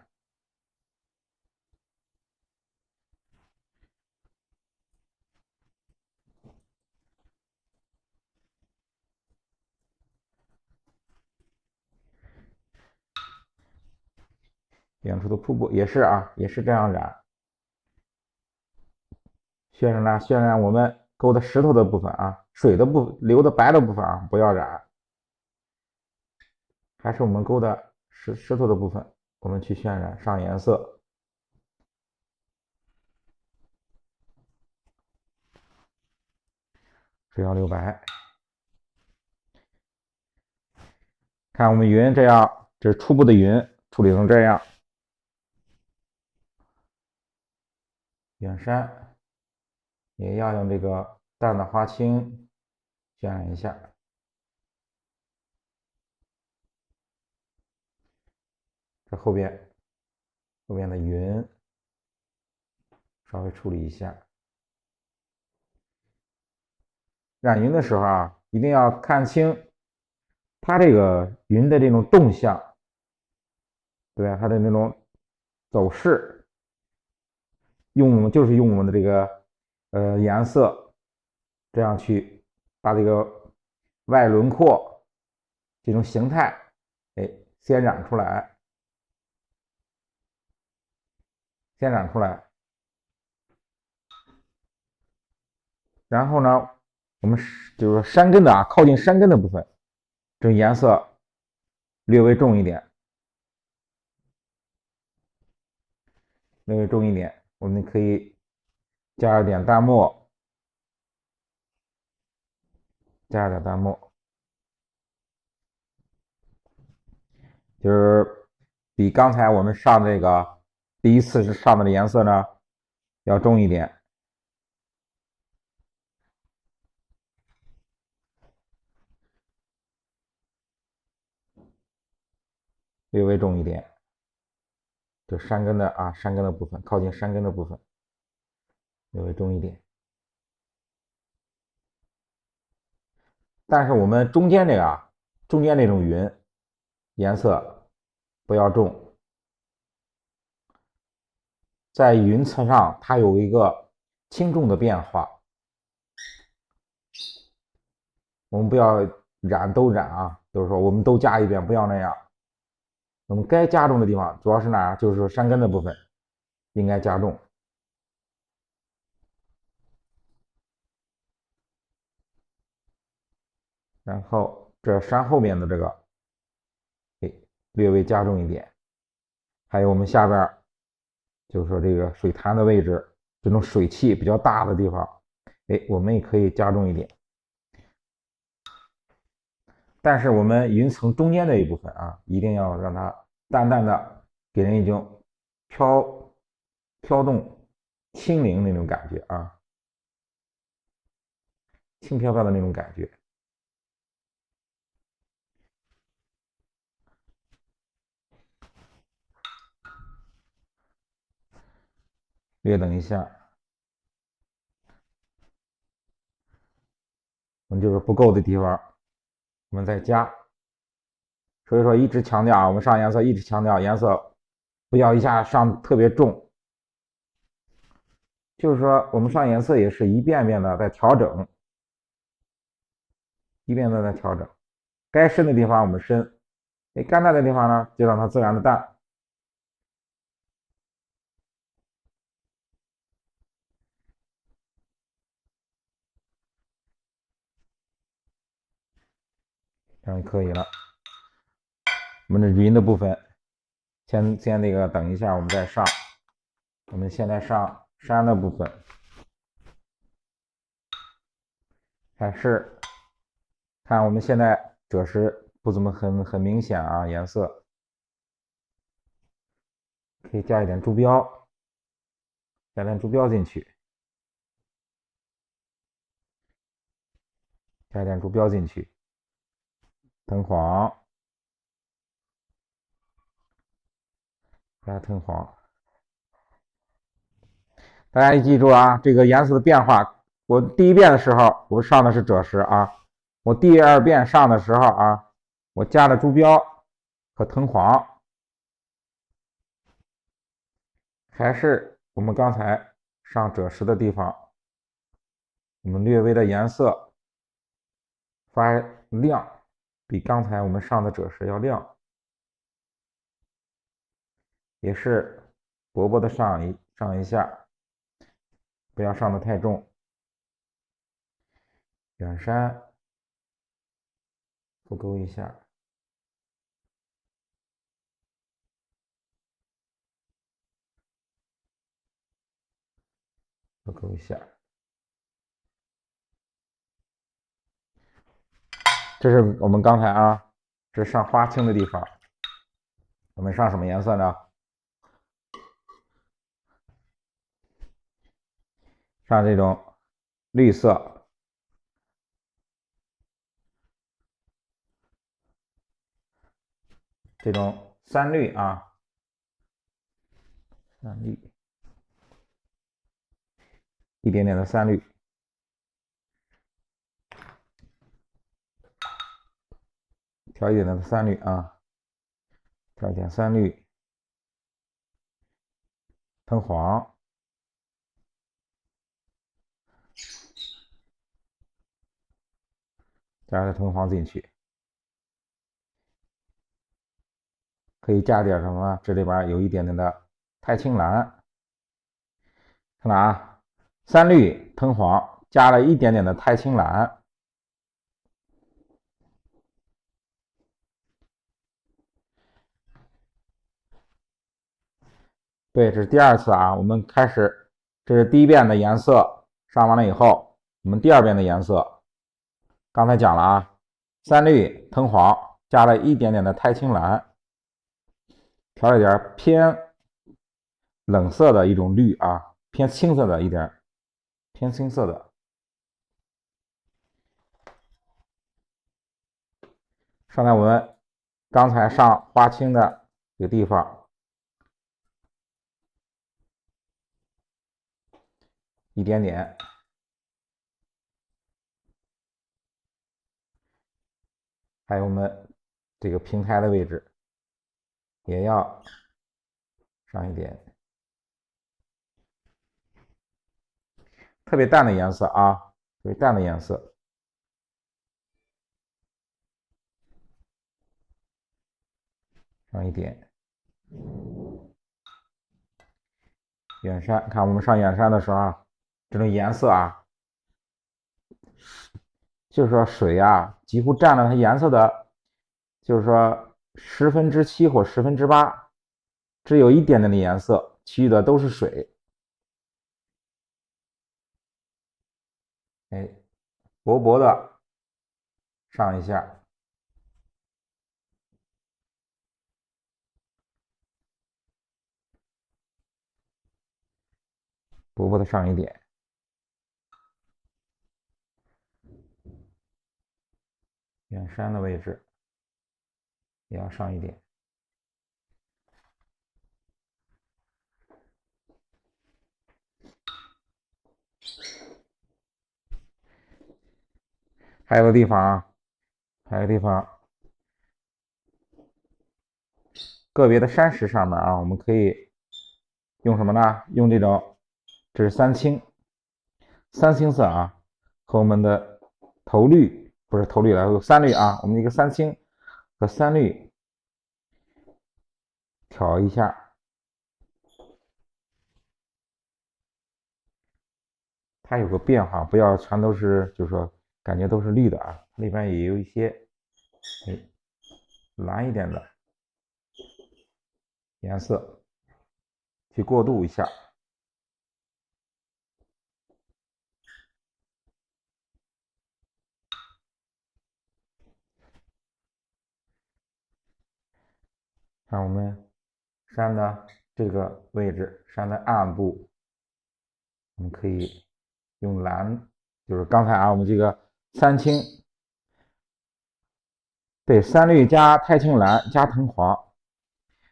远处的瀑布也是啊，也是这样染。渲染我们勾的石头的部分啊，水的流的白的部分啊，不要染，还是我们勾的石头的部分，我们去渲染上颜色。水要留白。看我们云这样，这是初步的云处理成这样。远山也要用这个淡的花青渲染一下。这后边的云稍微处理一下。染云的时候啊，一定要看清它这个云的这种动向，对吧？它的那种走势，就是用我们的这个颜色，这样去把这个外轮廓这种形态，哎，先染出来，然后呢，我们就是说山根的啊，靠近山根的部分，这种颜色略微重一点，我们可以加一点淡墨，就是比刚才我们上这个第一次是上的颜色呢要重一点。略微重一点，就山根的啊，山根的部分，靠近山根的部分，略微重一点。但是我们中间这个啊，中间这种云颜色不要重，在云层上它有一个轻重的变化，我们不要染都染啊，就是说我们都加一遍，不要那样。我们该加重的地方，主要是哪儿？就是说山根的部分应该加重。然后这山后面的这个，略微加重一点。还有我们下边就是说这个水潭的位置，这种水汽比较大的地方，我们也可以加重一点。但是我们云层中间这一部分啊，一定要让它淡淡的，给人一种飘动、轻灵那种感觉啊，轻飘飘的那种感觉。略等一下，我们就是不够的地方，我们再加。所以说一直强调啊，我们上颜色一直强调颜色不要一下上特别重，就是说我们上颜色也是一遍遍的在调整，一遍遍的在调整。该深的地方我们深，该淡的地方呢就让它自然的淡。这样就可以了。我们的云的部分，先那个等一下，我们再上。我们现在上山的部分，还是看我们现在赭石不怎么很明显啊，颜色可以加一点珠标，加点珠标进去，加点珠标进去，藤黄，加藤黄。大家一记住啊，这个颜色的变化。我第一遍的时候，我上的是赭石啊。我第二遍上的时候啊，我加了珠标和藤黄，还是我们刚才上赭石的地方，我们略微的颜色发亮，比刚才我们上的赭石要亮，也是薄薄的上一下，不要上的太重。远山复勾一下，复勾一下。这是我们刚才啊，这是上花青的地方。我们上什么颜色呢？上这种绿色，这种三绿啊，三绿，一点点的三绿，调一点的三绿啊，调一点三绿，藤黄，加点藤黄进去，可以加点什么？这里边有一点点的太青蓝，看到啊，三绿藤黄加了一点点的太青蓝。对，这是第二次啊，我们开始，这是第一遍的颜色上完了以后，我们第二遍的颜色，刚才讲了啊，三绿藤黄加了一点点的太青蓝，调一点偏冷色的一种绿啊，偏青色的一点，偏青色的。上来我们刚才上花青的这个地方，一点点，还有我们这个平台的位置也要上一点，特别淡的颜色啊，特别淡的颜色。上一点，远山，看我们上远山的时候啊，这种颜色啊，就是说水啊，几乎占了它颜色的，就是说7/10或8%，只有一点点的颜色，其余的都是水。哎，薄薄的上一下，薄薄的上一点，远山的位置也要上一点。还有个地方啊，还有个地方，个别的山石上面啊，我们可以用什么呢？用这种，这是三青色啊，和我们的头绿不是头绿了，有三绿啊，我们一个三青和三绿调一下，它有个变化，不要全都是，就是说感觉都是绿的啊，里边也有一些蓝一点的颜色去过渡一下。看我们山的这个位置，山的暗部，我们可以用蓝，就是刚才啊，我们这个三青，对，三绿加太青蓝加藤黄。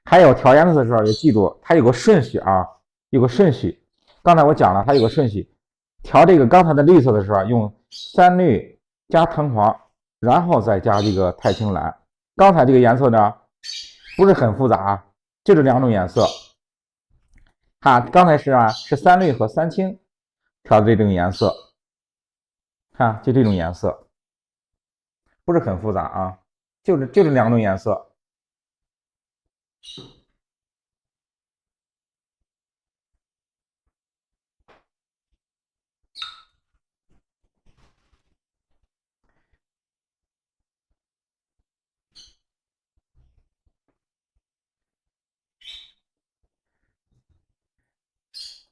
还有调颜色的时候，也记住它有个顺序啊，有个顺序。刚才我讲了，它有个顺序。调这个刚才的绿色的时候，用三绿加藤黄，然后再加这个太青蓝。刚才这个颜色呢，不是很复杂，就这两种颜色。看，刚才是三绿和三青调的这种颜色，看就这种颜色，不是很复杂啊，就这两种颜色。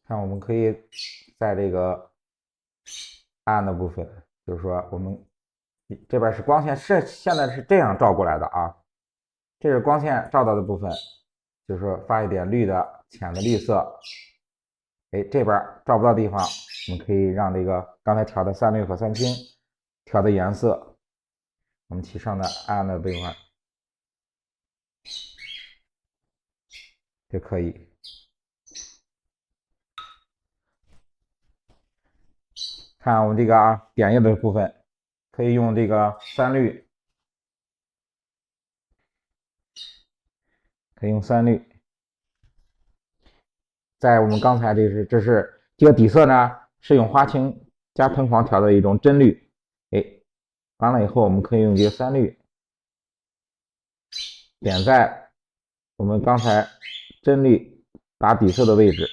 看，我们可以在这个暗的部分，就是说我们这边是光线现在是这样照过来的啊，这是光线照到的部分，就是说发一点绿的浅的绿色。哎，这边照不到地方，我们可以让这个刚才调的三绿和三青调的颜色，我们起上的暗的部分就可以。看我们这个啊，点叶的部分，可以用这个三绿，可以用三绿。在我们刚才这是这个底色呢，是用花青加藤黄调的一种真绿。哎，完了以后，我们可以用这个三绿点在我们刚才真绿打底色的位置，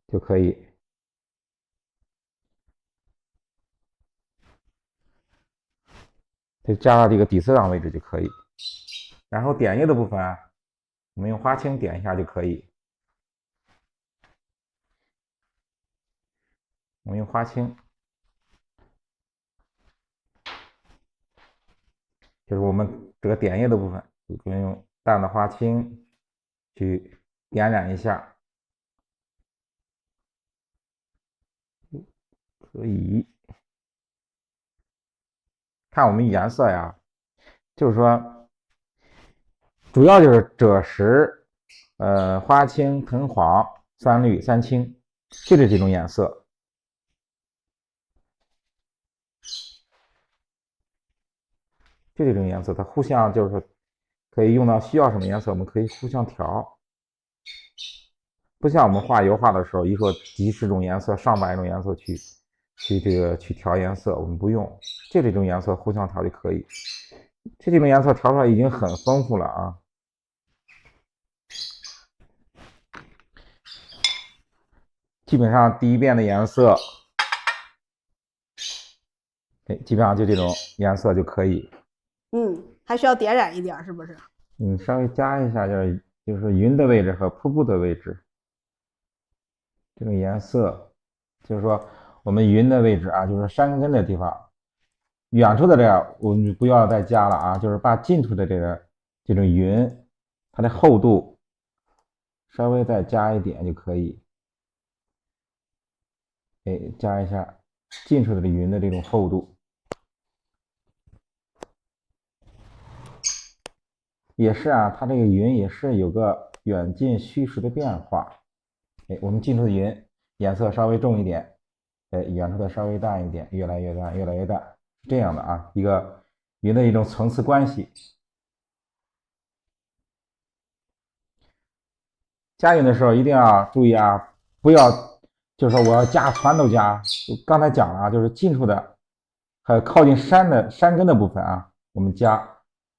就可以。就加到这个底色上位置就可以。然后点叶的部分啊，我们用花青点一下就可以。我们用花青，就是我们这个点液的部分，就可以用淡的花青去点染一下，可以看我们颜色呀，就是说主要就是赭石、花青、藤黄、三绿、三青，就这几种颜色。就这种颜色，它互相就是可以用到需要什么颜色，我们可以互相调。不像我们画油画的时候，一说几十种颜色、上百种颜色去调颜色，我们不用，就这种颜色互相调就可以。这几种颜色调出来已经很丰富了啊。基本上第一遍的颜色，基本上就这种颜色就可以。还需要点染一点，是不是？稍微加一下，就是云的位置和瀑布的位置。这种颜色，就是说我们云的位置啊，就是山根的地方，远处的这样我们不要再加了啊，就是把近处的这种云，它的厚度稍微再加一点就可以。加一下近处的云的这种厚度，也是啊，它这个云也是有个远近虚实的变化。我们近处的云颜色稍微重一点，远处的稍微淡一点，越来越淡，越来越淡，这样的啊，一个云的一种层次关系。加云的时候一定要注意啊，不要就是说我要加全都加。刚才讲了啊，就是近处的还有靠近山根的部分啊，我们加。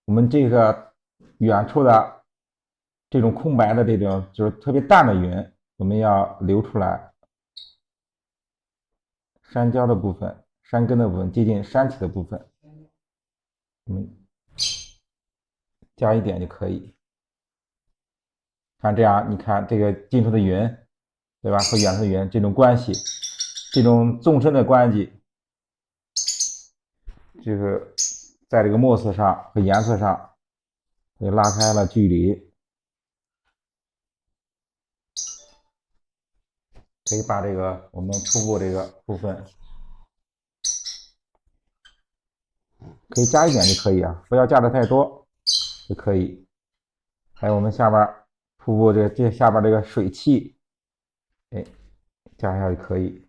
我们这个远处的这种空白的这种就是特别淡的云，我们要留出来。山焦的部分、山根的部分、接近山体的部分，我们加一点就可以。看这样，你看这个近处的云，对吧？和远处的云这种关系，这种纵深的关系，就是在这个墨色上和颜色上也拉开了距离。可以把这个我们初步这个部分可以加一点就可以啊，不要加的太多就可以。还有我们下边瀑布这下边这个水汽，加一下就可以。